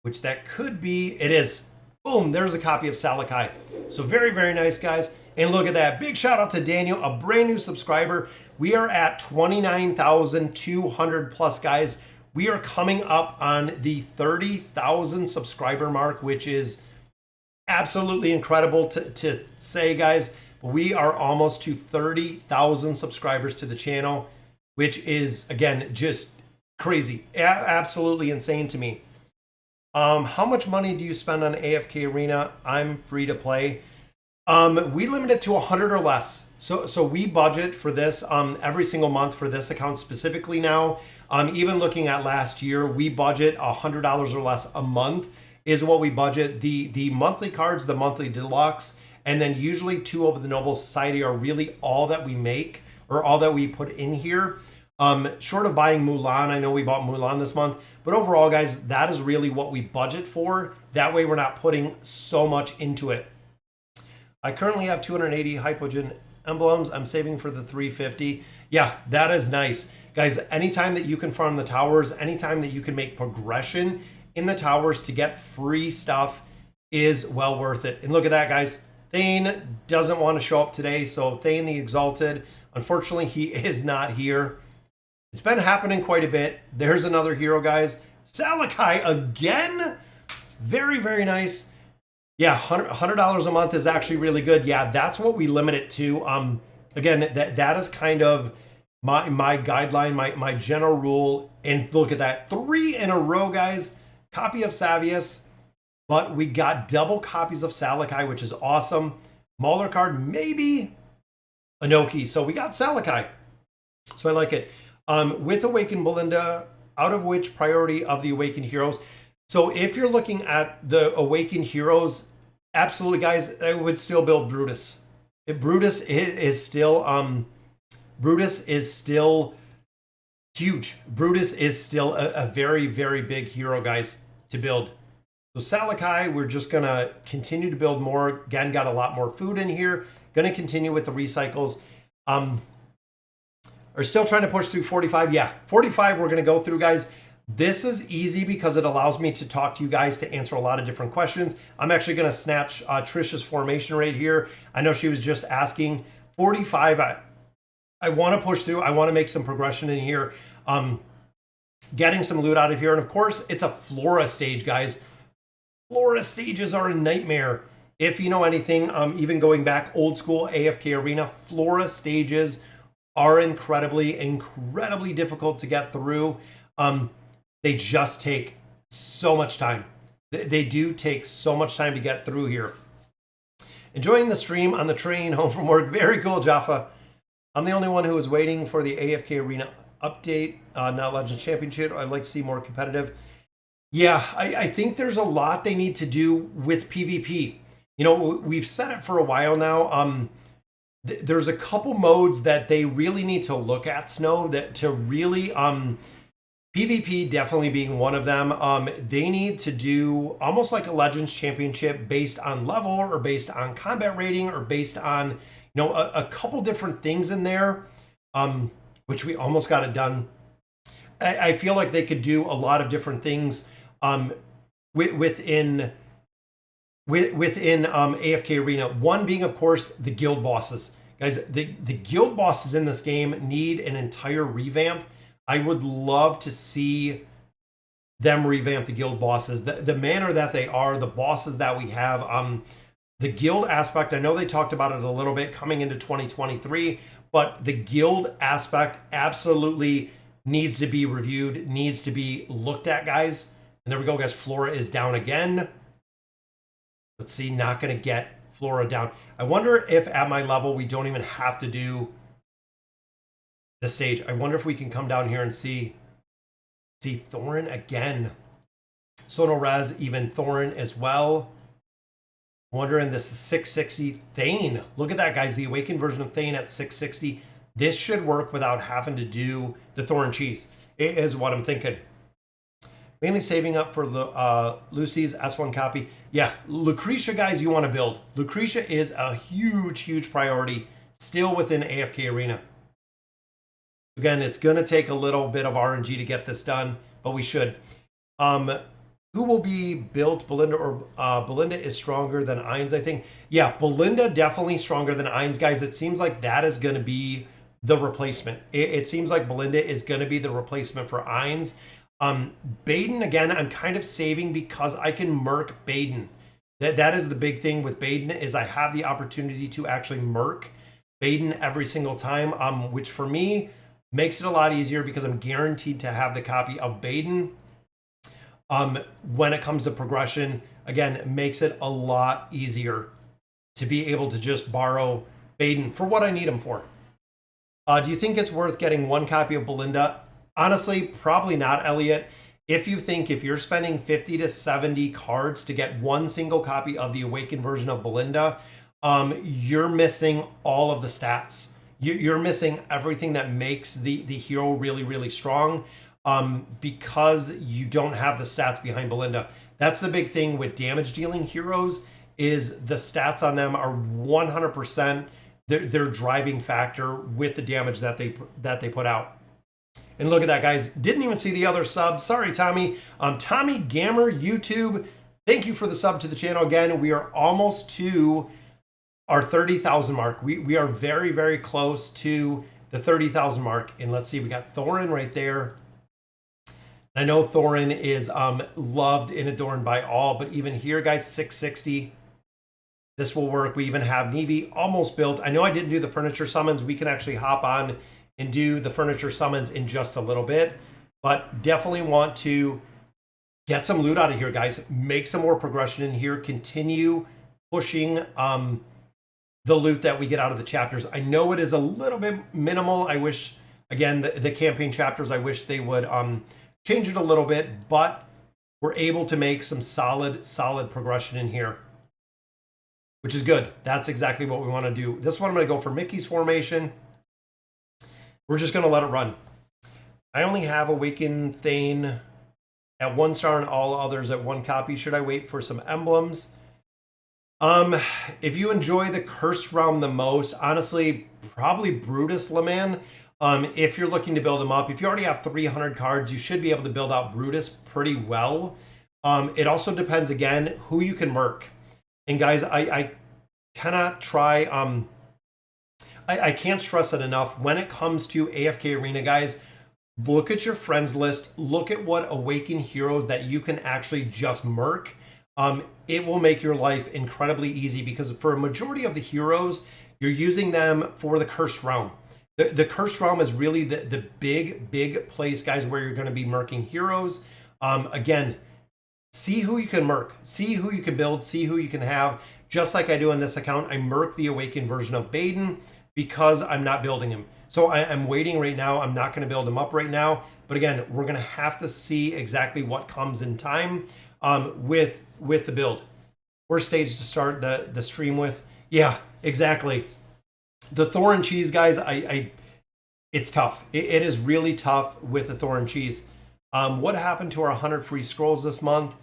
which that could be. It is. Boom, there's a copy of Salakai. So very, very nice, guys. And look at that. Big shout out to Daniel, a brand new subscriber. We are at 29,200 plus, guys. We are coming up on the 30,000 subscriber mark, which is absolutely incredible to say, guys. We are almost to 30,000 subscribers to the channel, which is, again, just crazy. Absolutely insane to me. How much money do you spend on AFK Arena? I'm free to play. We limit it to 100 or less. So we budget for this every single month for this account specifically now. Even looking at last year, we budget $100 or less a month is what we budget. The monthly cards, the monthly deluxe, and then usually 2 of the Noble Society are really all that we make or all that we put in here. Short of buying Mulan, I know we bought Mulan this month, but overall, guys, that is really what we budget for. That way we're not putting so much into it. I currently have 280 Hypogen emblems. I'm saving for the 350. Yeah, that is nice. Guys, anytime that you can farm the towers, anytime that you can make progression in the towers to get free stuff is well worth it. And look at that, guys. Thane doesn't want to show up today, so Thane the Exalted, unfortunately, he is not here. It's been happening quite a bit. There's another hero, guys. Salakai again. Very, very nice. Yeah, $100 a month is actually really good. Yeah, that's what we limit it to. Again, that is kind of my guideline, my general rule. And look at that. 3 in a row, guys. Copy of Savius. But we got double copies of Salakai, which is awesome. Mauler card, maybe Anoki. So we got Salakai. So I like it. With Awakened Belinda, out of which priority of the Awakened Heroes? So if you're looking at the Awakened Heroes, absolutely, guys, I would still build Brutus. Brutus is still huge. Brutus is still a very, very big hero, guys, to build. So Salakai, we're just going to continue to build more. Again, got a lot more food in here. Going to continue with the recycles. Are still trying to push through 45. Yeah, 45 we're going to go through, guys. This is easy because it allows me to talk to you guys to answer a lot of different questions. I'm actually going to snatch Trisha's formation right here. I know she was just asking 45. I want to push through. I want to make some progression in here. Getting some loot out of here. And of course, it's a Flora stage, guys. Flora stages are a nightmare. If you know anything, even going back old school AFK Arena, Flora stages are incredibly difficult to get through. They just take so much time. They do take so much time to get through here. Enjoying the stream on the train home from work. Very cool, Jaffa. I'm the only one who is waiting for the AFK Arena update, not Legends Championship. I'd like to see more competitive. Yeah, I think there's a lot they need to do with PvP. You know, we've said it for a while now. There's a couple modes that they really need to look at, Snow, that to really PvP definitely being one of them. They need to do almost like a Legends Championship based on level or based on combat rating or based on, you know, a couple different things in there, which we almost got it done. I feel like they could do a lot of different things within AFK Arena. One being, of course, the guild bosses. Guys, the guild bosses in this game need an entire revamp. I would love to see them revamp the guild bosses. The manner that they are, the bosses that we have, the guild aspect, I know they talked about it a little bit coming into 2023, but the guild aspect absolutely needs to be reviewed, needs to be looked at, guys. And there we go, guys. Flora is down again. Let's see, not going to get Flora down. I wonder if at my level we don't even have to do the stage. I wonder if we can come down here and see Thorin again. Sono Res, even Thorin as well. Wondering this is 660 Thane. Look at that, guys. The awakened version of Thane at 660. This should work without having to do the Thorin cheese. It is what I'm thinking. Mainly saving up for Lucy's S1 copy. Yeah, Lucretia, guys, you want to build. Lucretia is a huge priority still within AFK Arena. Again, it's going to take a little bit of RNG to get this done, but we should. Who will be built, Belinda or Belinda is stronger than Ainz, I think. Yeah, Belinda definitely stronger than Ainz, guys. It seems like that is going to be the replacement. It seems like Belinda is going to be the replacement for Ainz. Baden, again, I'm kind of saving because I can merc Baden. That is the big thing with Baden, is I have the opportunity to actually merc Baden every single time, which for me makes it a lot easier because I'm guaranteed to have the copy of Baden. When it comes to progression, again, it makes it a lot easier to be able to just borrow Baden for what I need him for. Do you think it's worth getting one copy of Belinda? Honestly, probably not, Elliot. If you're spending 50 to 70 cards to get one single copy of the awakened version of Belinda, you're missing all of the stats. You're missing everything that makes the hero really strong, because you don't have the stats behind Belinda. That's the big thing with damage dealing heroes, is the stats on them are 100% their driving factor with the damage that they put out. And look at that, guys. Didn't even see the other sub. Sorry, Tommy. Tommy Gammer, YouTube, thank you for the sub to the channel again. We are almost to our 30,000 mark. We are very close to the 30,000 mark. And let's see, we got Thorin right there. I know Thorin is loved and adorned by all, but even here, guys, 660. This will work. We even have Nevi almost built. I know I didn't do the furniture summons. We can actually hop on and do the furniture summons in just a little bit, but definitely want to get some loot out of here, guys. Make some more progression in here. Continue pushing the loot that we get out of the chapters. I know it is a little bit minimal. I wish, again, the campaign chapters, I wish they would change it a little bit, but we're able to make some solid progression in here, which is good. That's exactly what we want to do. This one I'm going to go for Mickey's formation. We're just going to let it run. I only have Awakened Thane at 1 star and all others at 1 copy. Should I wait for some emblems? If you enjoy the Cursed Realm the most, honestly, probably Brutus, LeMan. If you're looking to build them up, if you already have 300 cards, you should be able to build out Brutus pretty well. It also depends, again, who you can merc. And guys, I cannot try, I can't stress it enough. When it comes to AFK Arena, guys, look at your friends list. Look at what Awakened heroes that you can actually just merc. It will make your life incredibly easy because for a majority of the heroes, you're using them for the Cursed Realm. The Cursed Realm is really the big place, guys, where you're going to be mercing heroes. Again, see who you can merc, see who you can build, see who you can have. Just like I do on this account, I merc the Awakened version of Baden because I'm not building him. So I'm waiting right now. I'm not going to build him up right now. But again, we're going to have to see exactly what comes in time with the build. Worst stage to start the stream with. Yeah, exactly. The Thor and Cheese, guys, it's tough. It is really tough with the Thor and Cheese. What happened to our 100 free scrolls this month?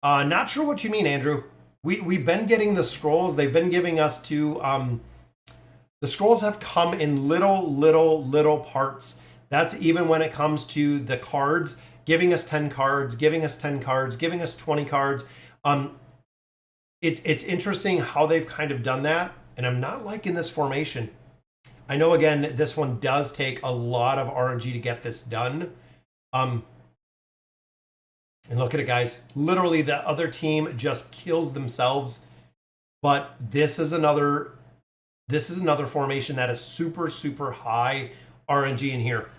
Not sure what you mean, Andrew. We've been getting the scrolls. They've been giving us to... the scrolls have come in little parts. That's even when it comes to the cards, giving us 10 cards, giving us 10 cards, giving us 20 cards. It's interesting how they've kind of done that. And I'm not liking this formation. I know, again, this one does take a lot of RNG to get this done. And look at it, guys. Literally, the other team just kills themselves. But this is another formation that is super high RNG in here.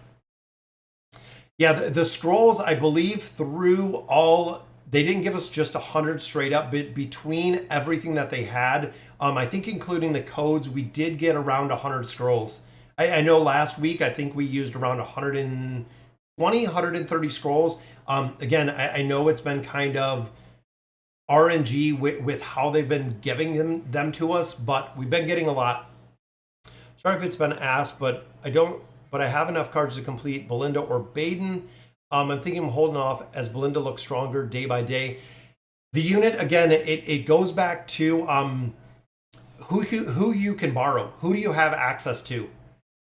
Yeah, the scrolls, I believe, through all... They didn't give us just 100 straight up, but between everything that they had, I think including the codes, we did get around 100 scrolls. I know last week, I think we used around 120, 130 scrolls. Again, I know it's been kind of RNG with how they've been giving them to us, but we've been getting a lot. Sorry if it's been asked, but I have enough cards to complete Belinda or Baden. I'm thinking I'm holding off as Belinda looks stronger day by day. The unit, again, it goes back to who you can borrow. Who do you have access to?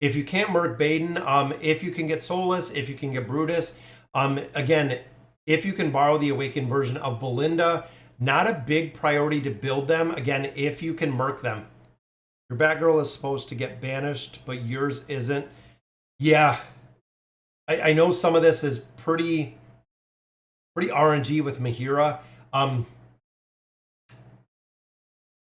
If you can't merc Baden, if you can get Solus, if you can get Brutus, again, if you can borrow the Awakened version of Belinda, not a big priority to build them. Again, if you can merc them. Your Batgirl is supposed to get banished, but yours isn't. Yeah. I know some of this is pretty RNG with Mahira.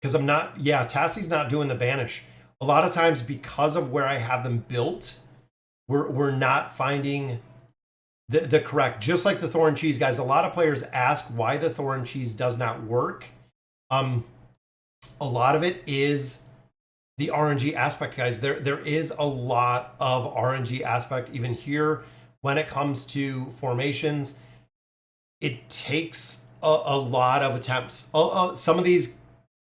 Because I'm not, yeah, Tassie's not doing the banish. A lot of times because of where I have them built, we're not finding the correct, just like the Thorn Cheese, guys. A lot of players ask why the Thorn Cheese does not work. A lot of it is the RNG aspect, guys. There is a lot of RNG aspect even here when it comes to formations. It takes a lot of attempts. Some of these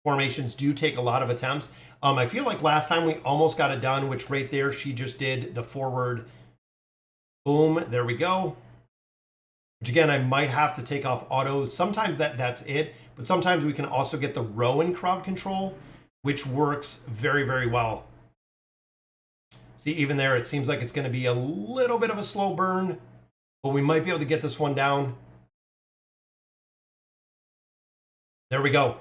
formations do take a lot of attempts. I feel like last time we almost got it done, which right there, she just did the forward. Boom, there we go. Which again, I might have to take off auto. Sometimes that's it, but sometimes we can also get the Rowan crowd control, which works very well. See, even there, it seems like it's going to be a little bit of a slow burn, but we might be able to get this one down. There we go.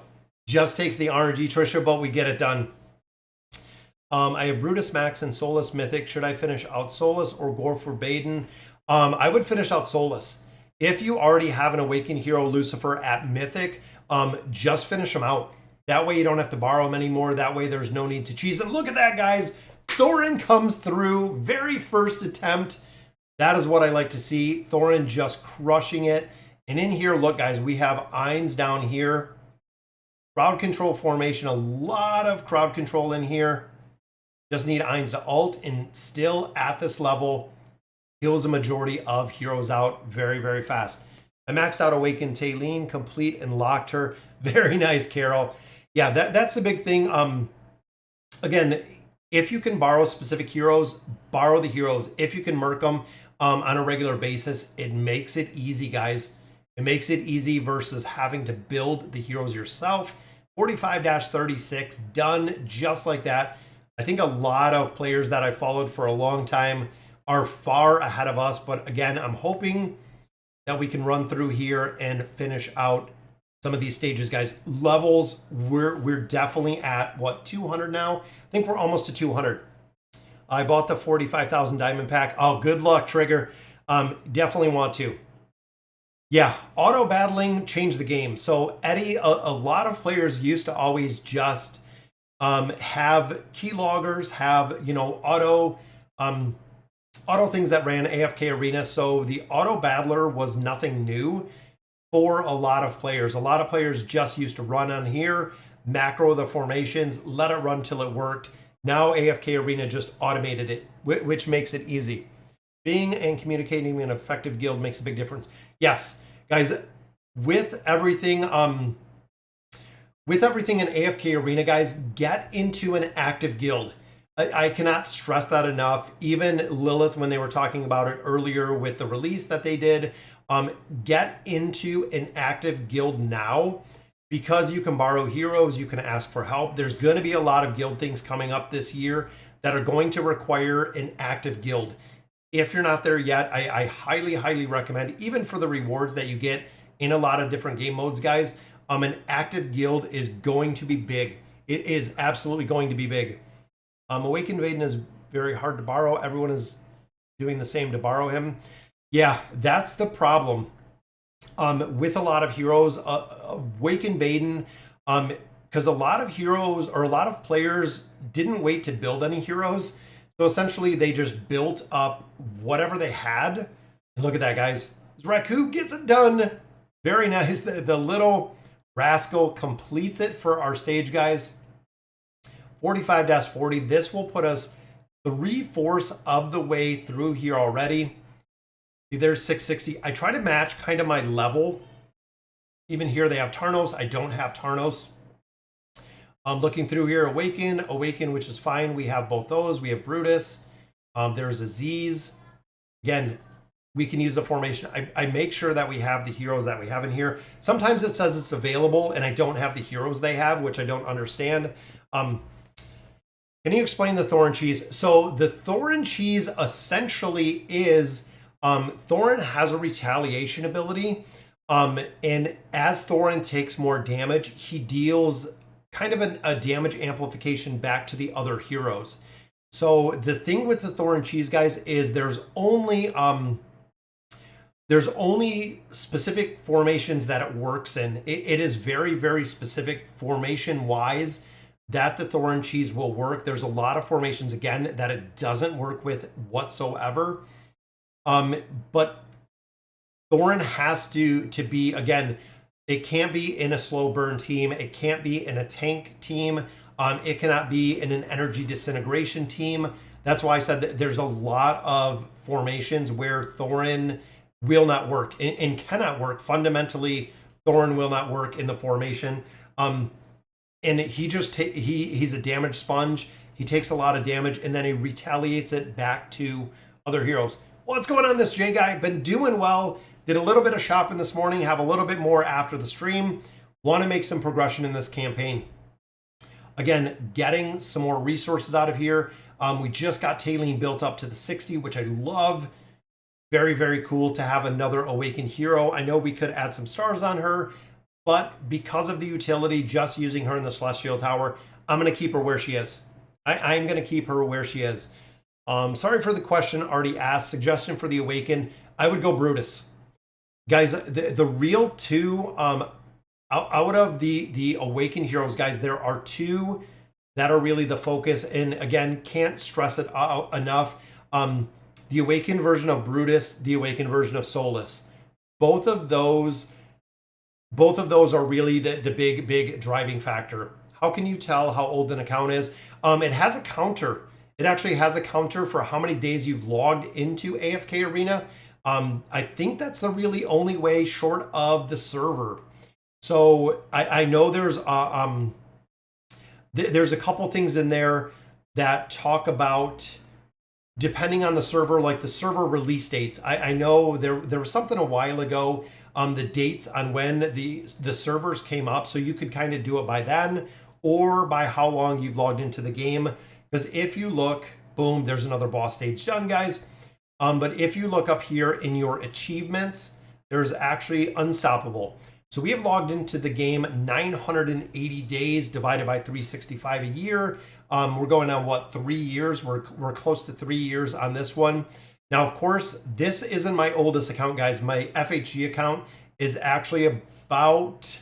Just takes the RNG, Trisha, but we get it done. I have Brutus Max and Solus Mythic. Should I finish out Solus or go for Baden? I would finish out Solus. If you already have an Awakened Hero Lucifer at Mythic, just finish them out. That way you don't have to borrow them anymore. That way there's no need to cheese them. Look at that, guys. Thorin comes through. Very first attempt. That is what I like to see. Thorin just crushing it. And in here, look, guys, we have Ainz down here. Crowd control formation. A lot of crowd control in here. Just need Ainz to ult, and still at this level, heals a majority of heroes out very fast. I maxed out Awakened Talene, complete, and locked her. Very nice, Carol. Yeah, that's a big thing. Again, if you can borrow specific heroes, borrow the heroes. If you can merc them on a regular basis, it makes it easy, guys. It makes it easy versus having to build the heroes yourself. 45-36, done just like that. I think a lot of players that I followed for a long time are far ahead of us. But again, I'm hoping that we can run through here and finish out some of these stages, guys. Levels, we're definitely at what, 200 now? I think we're almost to 200. I bought the 45,000 diamond pack. Oh, good luck, Trigger. Definitely want to. Yeah, auto battling changed the game. So Eddie, a lot of players used to always just have keyloggers, have, you know, auto things that ran AFK Arena. So the auto battler was nothing new for a lot of players. A lot of players just used to run on here, macro the formations, let it run till it worked. Now AFK Arena just automated it, which makes it easy. Being and communicating in an effective guild makes a big difference. Yes, guys, with everything in AFK Arena, guys, get into an active guild. I cannot stress that enough. Even Lilith, when they were talking about it earlier with the release that they did, get into an active guild now, because you can borrow heroes, you can ask for help. There's going to be a lot of guild things coming up this year that are going to require an active guild. If you're not there yet, I highly, highly recommend, even for the rewards that you get in a lot of different game modes, guys, an active guild is going to be big. It is absolutely going to be big. Awakened Vaden is very hard to borrow. Everyone is doing the same to borrow him. Yeah, that's the problem with a lot of heroes. Awakened Vaden, because a lot of heroes or a lot of players didn't wait to build any heroes. So essentially, they just built up whatever they had. And look at that, guys. Raku gets it done. Very nice. The little rascal completes it for our stage, guys. 45-40. This will put us 3/4 of the way through here already. See, there's 660. I try to match kind of my level. Even here, they have Tarnos. I don't have Tarnos. I'm looking through here. Awaken, which is fine. We have both those. We have Brutus. There's Aziz. Again, we can use the formation. I make sure that we have the heroes that we have in here. Sometimes it says it's available and I don't have the heroes they have, which I don't understand. Can you explain the Thorin cheese? So the Thorin cheese essentially is, Thorin has a retaliation ability. And as Thorin takes more damage, he deals kind of a damage amplification back to the other heroes. So the thing with the Thorin cheese, guys, is there's only specific formations that it works in. It is very, very specific formation wise that the Thorin cheese will work. There's a lot of formations, again, that it doesn't work with whatsoever. But Thorin has to be, again, it can't be in a slow burn team. It can't be in a tank team. It cannot be in an energy disintegration team. That's why I said that there's a lot of formations where Thorin will not work and cannot work. Fundamentally, Thorin will not work in the formation. And he just he's a damage sponge. He takes a lot of damage and then he retaliates it back to other heroes. What's going on, this J guy? Been doing well. Did a little bit of shopping this morning. Have a little bit more after the stream. Want to make some progression in this campaign. Again, getting some more resources out of here. We just got Talene built up to the 60, which I love. Very, very cool to have another Awakened hero. I know we could add some stars on her, but because of the utility, just using her in the Celestial Tower, I'm going to keep her where she is. I'm going to keep her where she is. Sorry for the question already asked. Suggestion for the Awakened, I would go Brutus. Guys, the real two, out of the Awakened heroes, guys, there are two that are really the focus. And again, can't stress it out enough. The Awakened version of Brutus, the Awakened version of Solus. Both of those are really the big driving factor. How can you tell how old an account is? It has a counter. It actually has a counter for how many days you've logged into AFK Arena. I think that's the really only way short of the server. So I know there's a couple things in there that talk about, depending on the server, like the server release dates. I know there was something a while ago, the dates on when the servers came up, so you could kind of do it by then or by how long you've logged into the game. Because if you look, boom, there's another boss stage done, guys. But if you look up here in your achievements, there's actually unstoppable. So we have logged into the game 980 days divided by 365 a year. We're going on what, 3 years? We're close to 3 years on this one. Now, of course, this isn't my oldest account, guys. My FHG account is actually about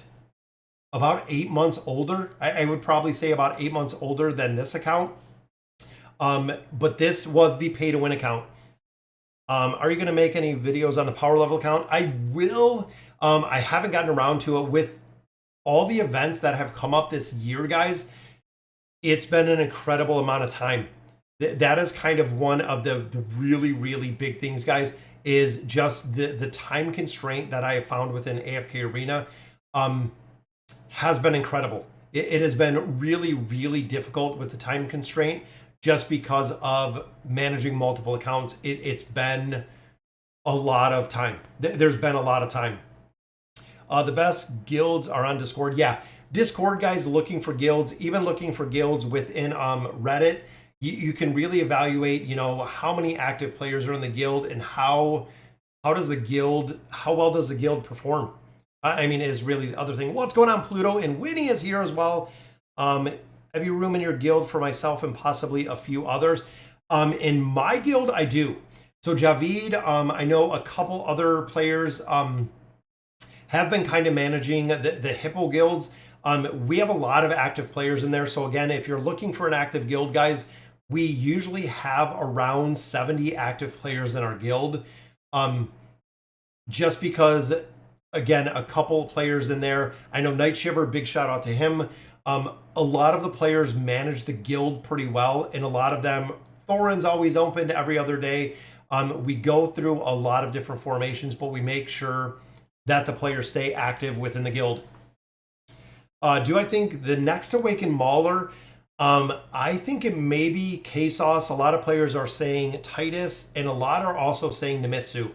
8 months older. I would probably say about 8 months older than this account. But this was the pay to win account. Are you going to make any videos on the power level account? I will. I haven't gotten around to it with all the events that have come up this year, guys. It's been an incredible amount of time. That is kind of one of the really, really big things, guys, is just the time constraint that I have found within AFK Arena has been incredible. It has been really, really difficult with the time constraint just because of managing multiple accounts. It's been a lot of time. There's been a lot of time. The best guilds are on Discord. Yeah, Discord, guys, looking for guilds, even looking for guilds within Reddit. You can really evaluate, you know, how many active players are in the guild and how well does the guild perform. I mean, is really the other thing. What's going on, Pluto? And Winnie is here as well. Have you room in your guild for myself and possibly a few others? In my guild, I do. So Javid, I know a couple other players have been kind of managing the Hippo guilds. We have a lot of active players in there. So again, if you're looking for an active guild, guys, we usually have around 70 active players in our guild. Just because, again, a couple players in there. I know Night Shiver, big shout out to him. A lot of the players manage the guild pretty well, and a lot of them, Thorin's always open every other day. We go through a lot of different formations, but we make sure that the players stay active within the guild. Do I think the next Awakened Mauler? I think it may be K-Sauce. A lot of players are saying Titus, and a lot are also saying Nemitsu.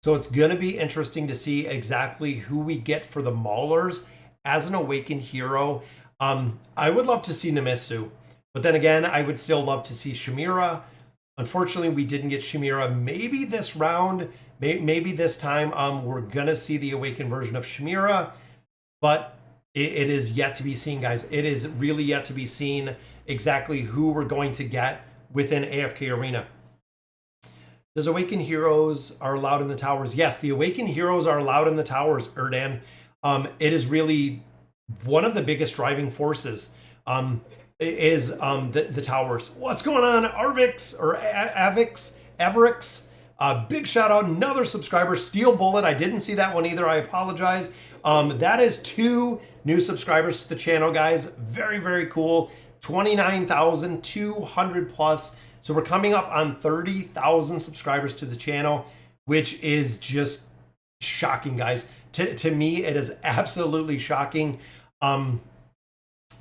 So it's going to be interesting to see exactly who we get for the Maulers as an Awakened hero. I would love to see Nemitsu, but then again, I would still love to see Shamira. Unfortunately, we didn't get Shamira. Maybe this round, maybe this time, we're going to see the Awakened version of Shamira, but it is yet to be seen, guys. It is really yet to be seen exactly who we're going to get within AFK Arena. Does Awakened Heroes are allowed in the towers? Yes, the Awakened Heroes are allowed in the towers, Erdan. It is really one of the biggest driving forces is the towers. What's going on, Arvix or Averix? Big shout out, another subscriber, Steel Bullet. I didn't see that one either. I apologize. That is 2 new subscribers to the channel, guys. Very, very cool. 29,200 plus. So we're coming up on 30,000 subscribers to the channel, which is just shocking, guys. To me, it is absolutely shocking.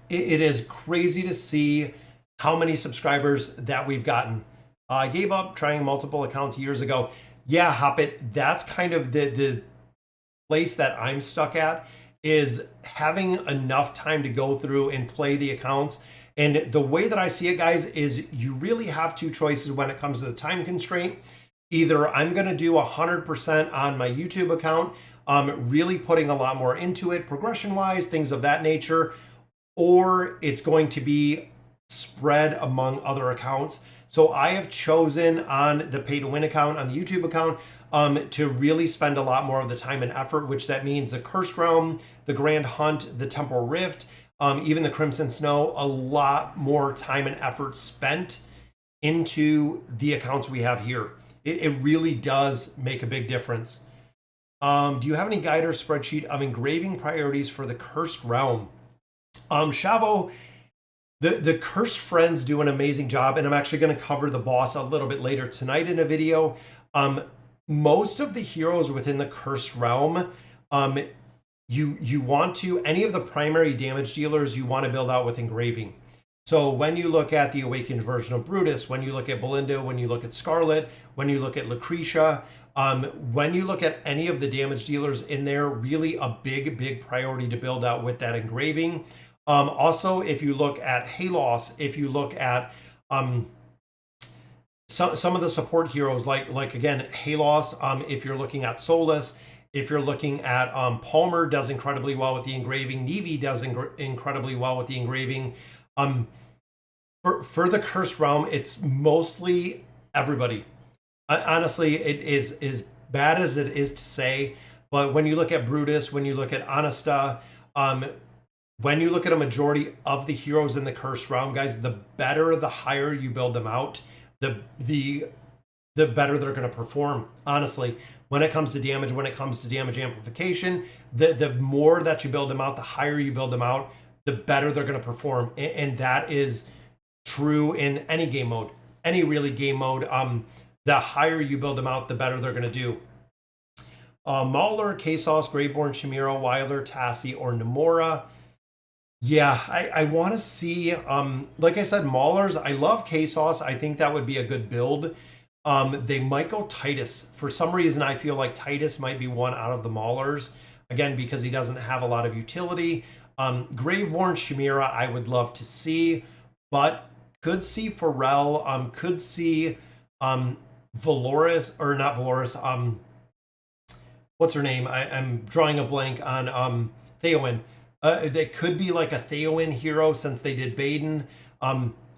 It is crazy to see how many subscribers that we've gotten. I gave up trying multiple accounts years ago. Yeah, Hoppit, that's kind of the place that I'm stuck at, is having enough time to go through and play the accounts. And the way that I see it, guys, is you really have 2 choices when it comes to the time constraint. Either I'm going to do 100% on my YouTube account, really putting a lot more into it, progression-wise, things of that nature, or it's going to be spread among other accounts. So I have chosen on the pay-to-win account, on the YouTube account, to really spend a lot more of the time and effort, which that means the Cursed Realm, the Grand Hunt, the Temporal Rift, even the Crimson Snow, a lot more time and effort spent into the accounts we have here. It really does make a big difference. Do you have any guide or spreadsheet of engraving priorities for the Cursed Realm? Shavo, the Cursed Friends do an amazing job, and I'm actually going to cover the boss a little bit later tonight in a video. Most of the heroes within the Cursed Realm, you want to, any of the primary damage dealers, you want to build out with engraving. So when you look at the Awakened version of Brutus, when you look at Belinda, when you look at Scarlet, when you look at Lucretia, when you look at any of the damage dealers in there, really a big priority to build out with that engraving. Also, if you look at Halos, if you look at some of the support heroes, like again, Halos, if you're looking at Solus, if you're looking at Palmer does incredibly well with the engraving, Nevi does incredibly well with the engraving. For the Cursed Realm, it's mostly everybody. Honestly, it is as bad as it is to say, but when you look at Brutus, when you look at Honesta, when you look at a majority of the heroes in the Cursed Realm, guys, the better, the higher you build them out, the better they're going to perform. Honestly, when it comes to damage, when it comes to damage amplification, the more that you build them out, the higher you build them out, the better they're going to perform. And that is true in any game mode, any really game mode. The higher you build them out, the better they're going to do. Mauler, Kasos, Graveborn, Shamira, Wilder, Tassi, or Namora. Yeah, I want to see, like I said, Maulers. I love Kasos. I think that would be a good build. They might go Titus. For some reason, I feel like Titus might be one out of the Maulers. Again, because he doesn't have a lot of utility. Graveborn, Shamira, I would love to see. But could see Pharrell. Could see Valoris, or not Valoris. What's her name? I'm drawing a blank on Theowen. They could be like a Theowen hero since they did Baden.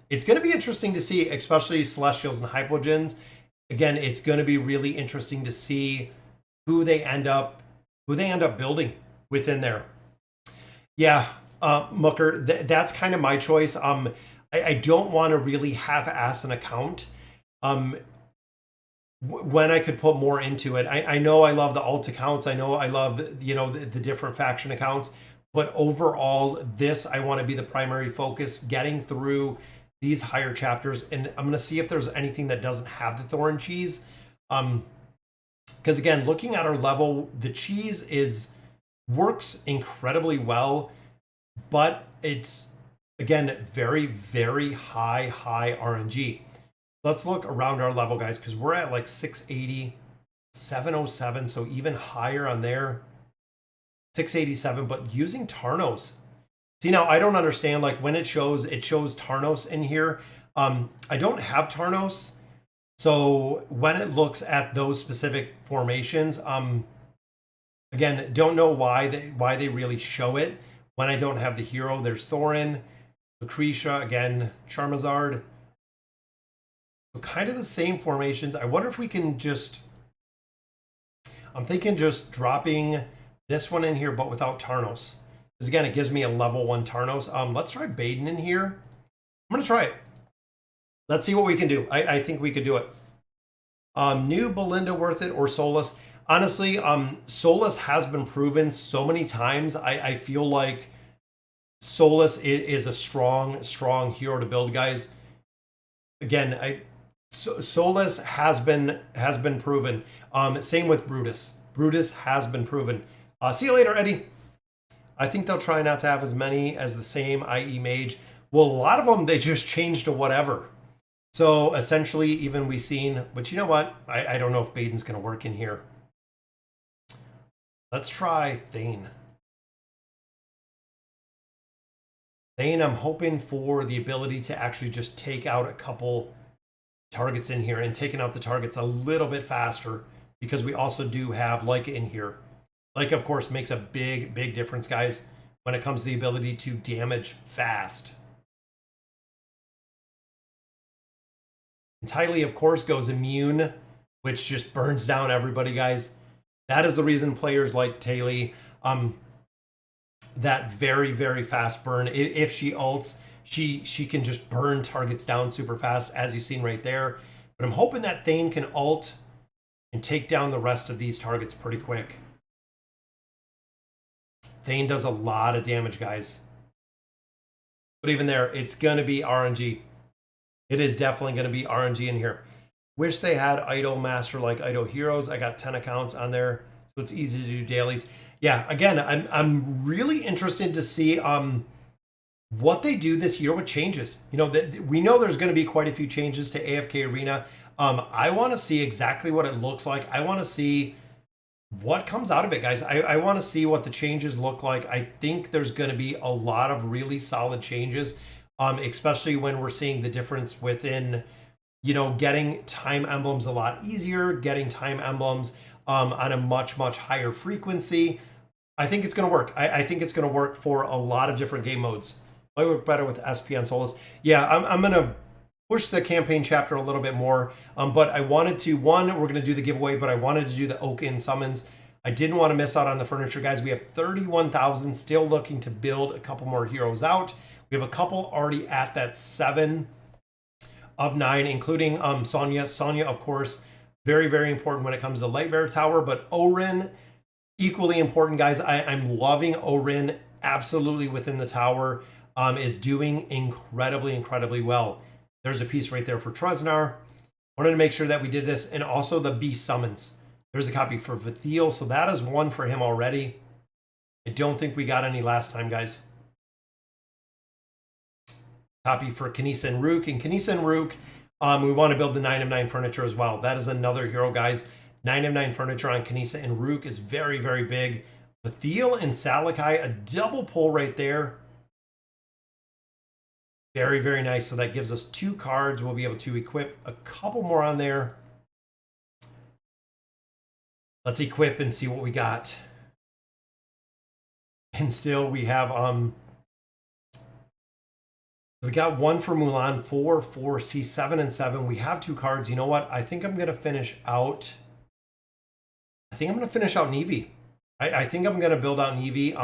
It's going to be interesting to see, especially Celestials and Hypogens. Again, it's going to be really interesting to see who they end up building within there. Yeah, Mucker, that's kind of my choice. I don't want to really half-ass an account. When I could put more into it. I know I love the alt accounts. I know I love, the different faction accounts. But overall, this, I want to be the primary focus, getting through these higher chapters. And I'm going to see if there's anything that doesn't have the Thorn Cheese. Because again, looking at our level, the cheese works incredibly well. But it's, again, very, very high RNG. Let's look around our level, guys, because we're at like 680, 707, so even higher on there. 687, but using Tarnos. See, now I don't understand, like when it shows Tarnos in here. I don't have Tarnos. So when it looks at those specific formations, again, don't know why they really show it when I don't have the hero. There's Thorin, Lucretia, again, Charizard. So kind of the same formations. I wonder if we can I'm thinking just dropping this one in here, but without Tarnos. Because again, it gives me a level 1 Tarnos. Let's try Baden in here. I'm going to try it. Let's see what we can do. I think we could do it. New Belinda worth it or Solus? Honestly, Solus has been proven so many times. I feel like Solus is a strong hero to build, guys. Again, Solus has been proven. Same with Brutus. Brutus has been proven. See you later, Eddie. I think they'll try not to have as many as the same, i.e. Mage. Well, a lot of them, they just changed to whatever. So essentially, even we've seen, but you know what? I don't know if Baden's going to work in here. Let's try Thane. Thane, I'm hoping for the ability to actually just take out a couple targets in here and taking out the targets a little bit faster, because we also do have Leica in here. Leica, of course, makes a big difference, guys, when it comes to the ability to damage fast. And Tylee, of course, goes immune, which just burns down everybody, guys. That is the reason players like Talene, that very fast burn. If she ults, she can just burn targets down super fast, as you've seen right there. But I'm hoping that Thane can ult and take down the rest of these targets pretty quick. Thane does a lot of damage, guys. But even there, it's going to be RNG. It is definitely going to be RNG in here. Wish they had Idol Master like Idol Heroes. I got 10 accounts on there, so it's easy to do dailies. Yeah, again, I'm really interested to see what they do this year with changes. We know there's going to be quite a few changes to AFK Arena. I want to see exactly what it looks like. I want to see what comes out of it, guys. I want to see what the changes look like. I think there's going to be a lot of really solid changes, especially when we're seeing the difference within, you know, getting time emblems a lot easier, getting time emblems on a much, much higher frequency. I think it's going to work. I think it's going to work for a lot of different game modes. Might work better with SP on Solus. Yeah, I'm going to push the campaign chapter a little bit more. But I wanted to, we're going to do the giveaway, but I wanted to do the Oaken summons. I didn't want to miss out on the furniture, guys. We have 31,000, still looking to build a couple more heroes out. We have a couple already at that 7 of 9, including Sonya. Sonya, of course, very, very important when it comes to Lightbearer Tower, but Orin, equally important, guys. I'm loving Orin absolutely within the tower, is doing incredibly, incredibly well. There's a piece right there for Tresnar. Wanted to make sure that we did this, and also the beast summons. There's a copy for Vithiel, so that is one for him already. I don't think we got any last time, guys. Copy for Kanisa and Rook, and Kanisa and Rook, we want to build the 9 of 9 furniture as well. That is another hero, guys. 9 of 9 furniture on Kanisa and Rook is very, very big. Vithiel and Salakai, a double pull right there. Very, very nice. So that gives us 2 cards. We'll be able to equip a couple more on there. Let's equip and see what we got. And still we have we got 1 for Mulan, 4 for C7 and 7. We have 2 cards. You know what? I think I'm gonna finish out. I think I'm gonna finish out Neve. I think I'm gonna build out Neve.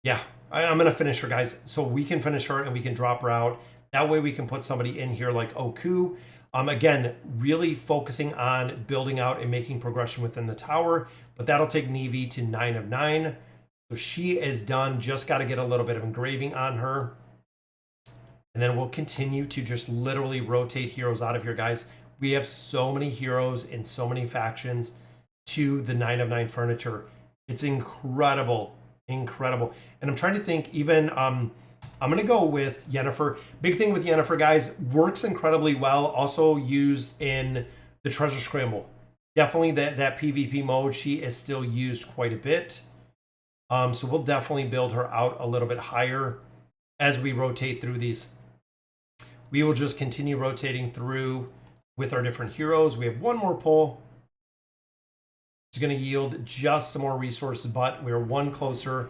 Yeah. I'm going to finish her, guys, so we can finish her and we can drop her out. That way we can put somebody in here like Oku. Again, really focusing on building out and making progression within the tower, but that'll take Neve to 9 of 9. So she is done. Just got to get a little bit of engraving on her. And then we'll continue to just literally rotate heroes out of here, guys. We have so many heroes and so many factions to the 9 of 9 furniture. It's incredible. Incredible. And I'm trying to think, even I'm going to go with Yennefer. Big thing with Yennefer, guys, works incredibly well. Also used in the Treasure Scramble. Definitely that PvP mode, she is still used quite a bit. So we'll definitely build her out a little bit higher as we rotate through these. We will just continue rotating through with our different heroes. We have 1 more pull. It's going to yield just some more resources, but we're 1 closer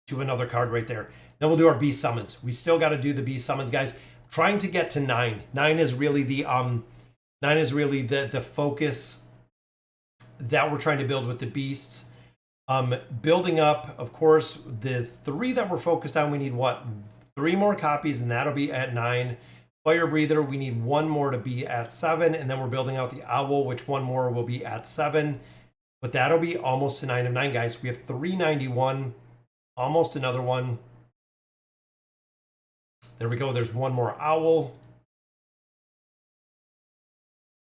to another card right there. Then we'll do our beast summons. We still got to do the beast summons, guys. Trying to get to 9. 9 is really the the focus that we're trying to build with the beasts. Building up, of course, the 3 that we're focused on. We need what? 3 more copies, and that'll be at 9. Fire Breather, we need 1 more to be at 7, and then we're building out the Owl, which 1 more will be at 7. But that'll be almost to 9 of 9, guys. We have 391, almost another one. There we go. There's 1 more Owl.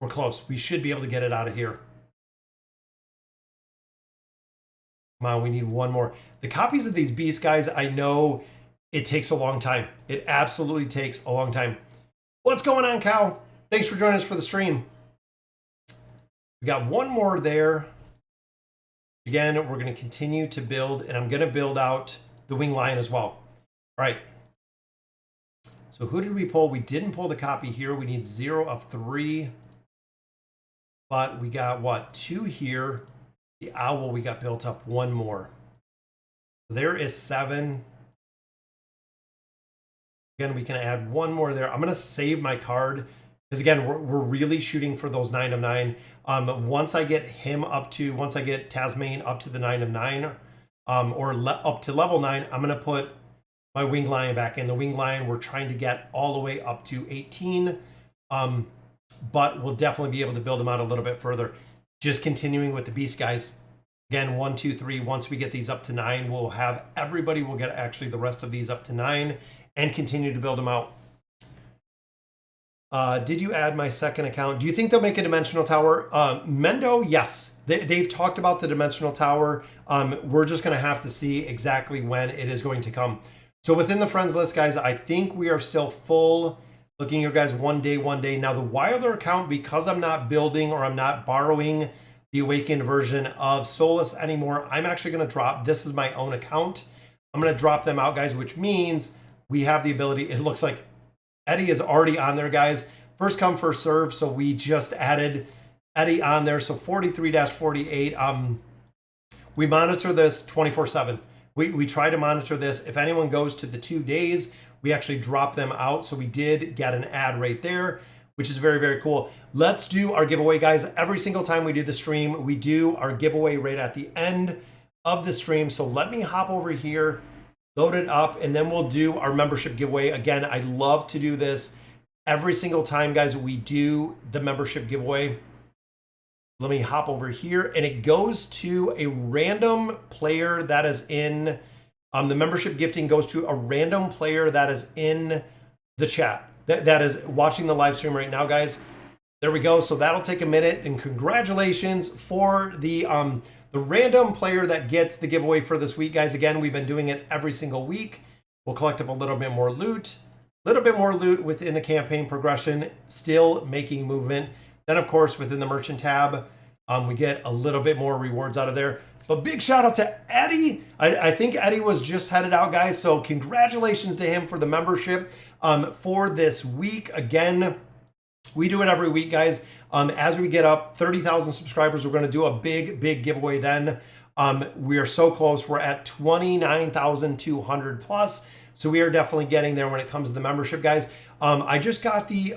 We're close. We should be able to get it out of here. Come on, we need 1 more. The copies of these beasts, guys, I know it takes a long time. It absolutely takes a long time. What's going on, Cal? Thanks for joining us for the stream. We got 1 more there. Again, we're going to continue to build, and I'm going to build out the Winged Lion as well. All right. So who did we pull? We didn't pull the copy here. We need 0 of 3. But we got, what, 2 here. The Owl, we got built up 1 more. So there is 7. Again, we can add 1 more there. I'm going to save my card because, again, we're really shooting for those 9 of 9. Once I get Tasmane up to the 9 of 9, up to level 9, I'm going to put my Winged Lion back in. The Winged Lion, we're trying to get all the way up to 18, but we'll definitely be able to build them out a little bit further. Just continuing with the Beast, guys. Again, 1, 2, 3. Once we get these up to 9, we'll have everybody. We'll get actually the rest of these up to 9 and continue to build them out. Did you add my second account? Do you think they'll make a dimensional tower? Mendo, yes. They've talked about the dimensional tower. We're just going to have to see exactly when it is going to come. So within the friends list, guys, I think we are still full. Looking here, guys, one day. Now the Wilder account, because I'm not building or I'm not borrowing the awakened version of Solus anymore. I'm actually going to drop, this is my own account. I'm going to drop them out, guys, which means we have the ability. It looks like Eddie is already on there, guys. First come, first serve. So we just added Eddie on there. So 43-48. We monitor this 24/7. We try to monitor this. If anyone goes to the 2 days, we actually drop them out. So we did get an ad right there, which is very, very cool. Let's do our giveaway, guys. Every single time we do the stream, we do our giveaway right at the end of the stream. So let me hop over here, load it up, and then we'll do our membership giveaway. Again, I love to do this every single time, guys, we do the membership giveaway. Let me hop over here, and it goes to a random player that is in, the membership gifting goes to a random player that is in the chat, that is watching the live stream right now, guys. There we go. So that'll take a minute, and congratulations for the random player that gets the giveaway for this week, guys. Again, we've been doing it every single week. We'll collect up a little bit more loot within the campaign progression, still making movement. Then, of course, within the merchant tab, we get a little bit more rewards out of there. But big shout out to Eddie. I think Eddie was just headed out, guys. So congratulations to him for the membership for this week. Again, we do it every week, guys. As we get up 30,000 subscribers, we're going to do a big, big giveaway then. We are so close. We're at 29,200 plus. So we are definitely getting there when it comes to the membership, guys. I just got the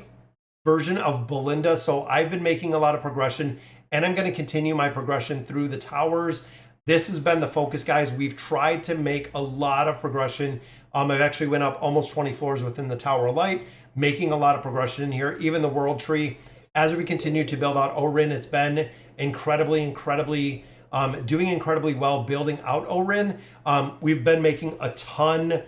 version of Belinda, so I've been making a lot of progression, and I'm going to continue my progression through the towers. This has been the focus, guys. We've tried to make a lot of progression. I've actually went up almost 20 floors within the Tower of Light, making a lot of progression in here. Even the World Tree, as we continue to build out Orin, it's been incredibly doing incredibly well building out Orin. We've been making a ton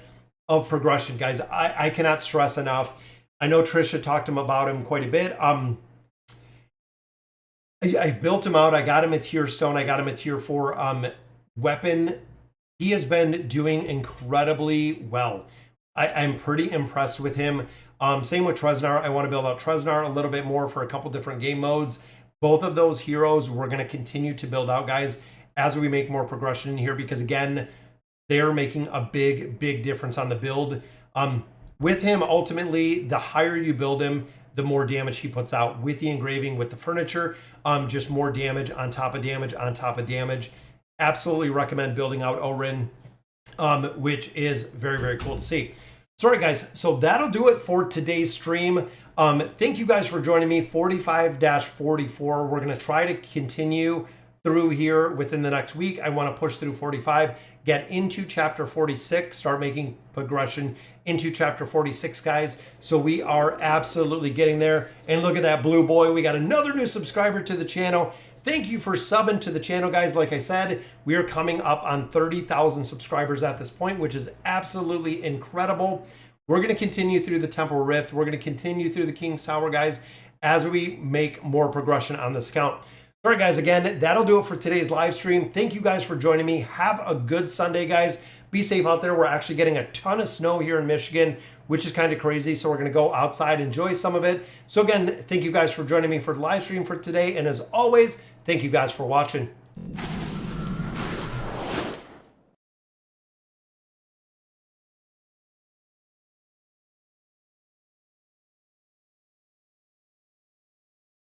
of progression, guys. I cannot stress enough. I know Trisha talked about him quite a bit. I've built him out. I got him a tier stone. I got him a tier 4 weapon. He has been doing incredibly well. I'm pretty impressed with him. Same with Tresnar. I want to build out Tresnar a little bit more for a couple different game modes. Both of those heroes we're going to continue to build out, guys, as we make more progression in here, because again, they're making a big, big difference on the build. With him, ultimately, the higher you build him, the more damage he puts out with the engraving, with the furniture, just more damage on top of damage on top of damage. Absolutely recommend building out Orin, which is very, very cool to see. Sorry, guys. So that'll do it for today's stream. Thank you guys for joining me. 45-44. We're going to try to continue through here within the next week. I want to push through 45, get into chapter 46, start making progression into chapter 46, guys. So we are absolutely getting there. And look at that blue boy. We got another new subscriber to the channel. Thank you for subbing to the channel, guys. Like I said, we are coming up on 30,000 subscribers at this point, which is absolutely incredible. We're going to continue through the Temple Rift. We're going to continue through the King's Tower, guys, as we make more progression on this account. All right, guys, again, that'll do it for today's live stream. Thank you guys for joining me. Have a good Sunday, guys. Be safe out there. We're actually getting a ton of snow here in Michigan, which is kind of crazy. So we're going to go outside, enjoy some of it. So again, thank you guys for joining me for the live stream for today. And as always, thank you guys for watching.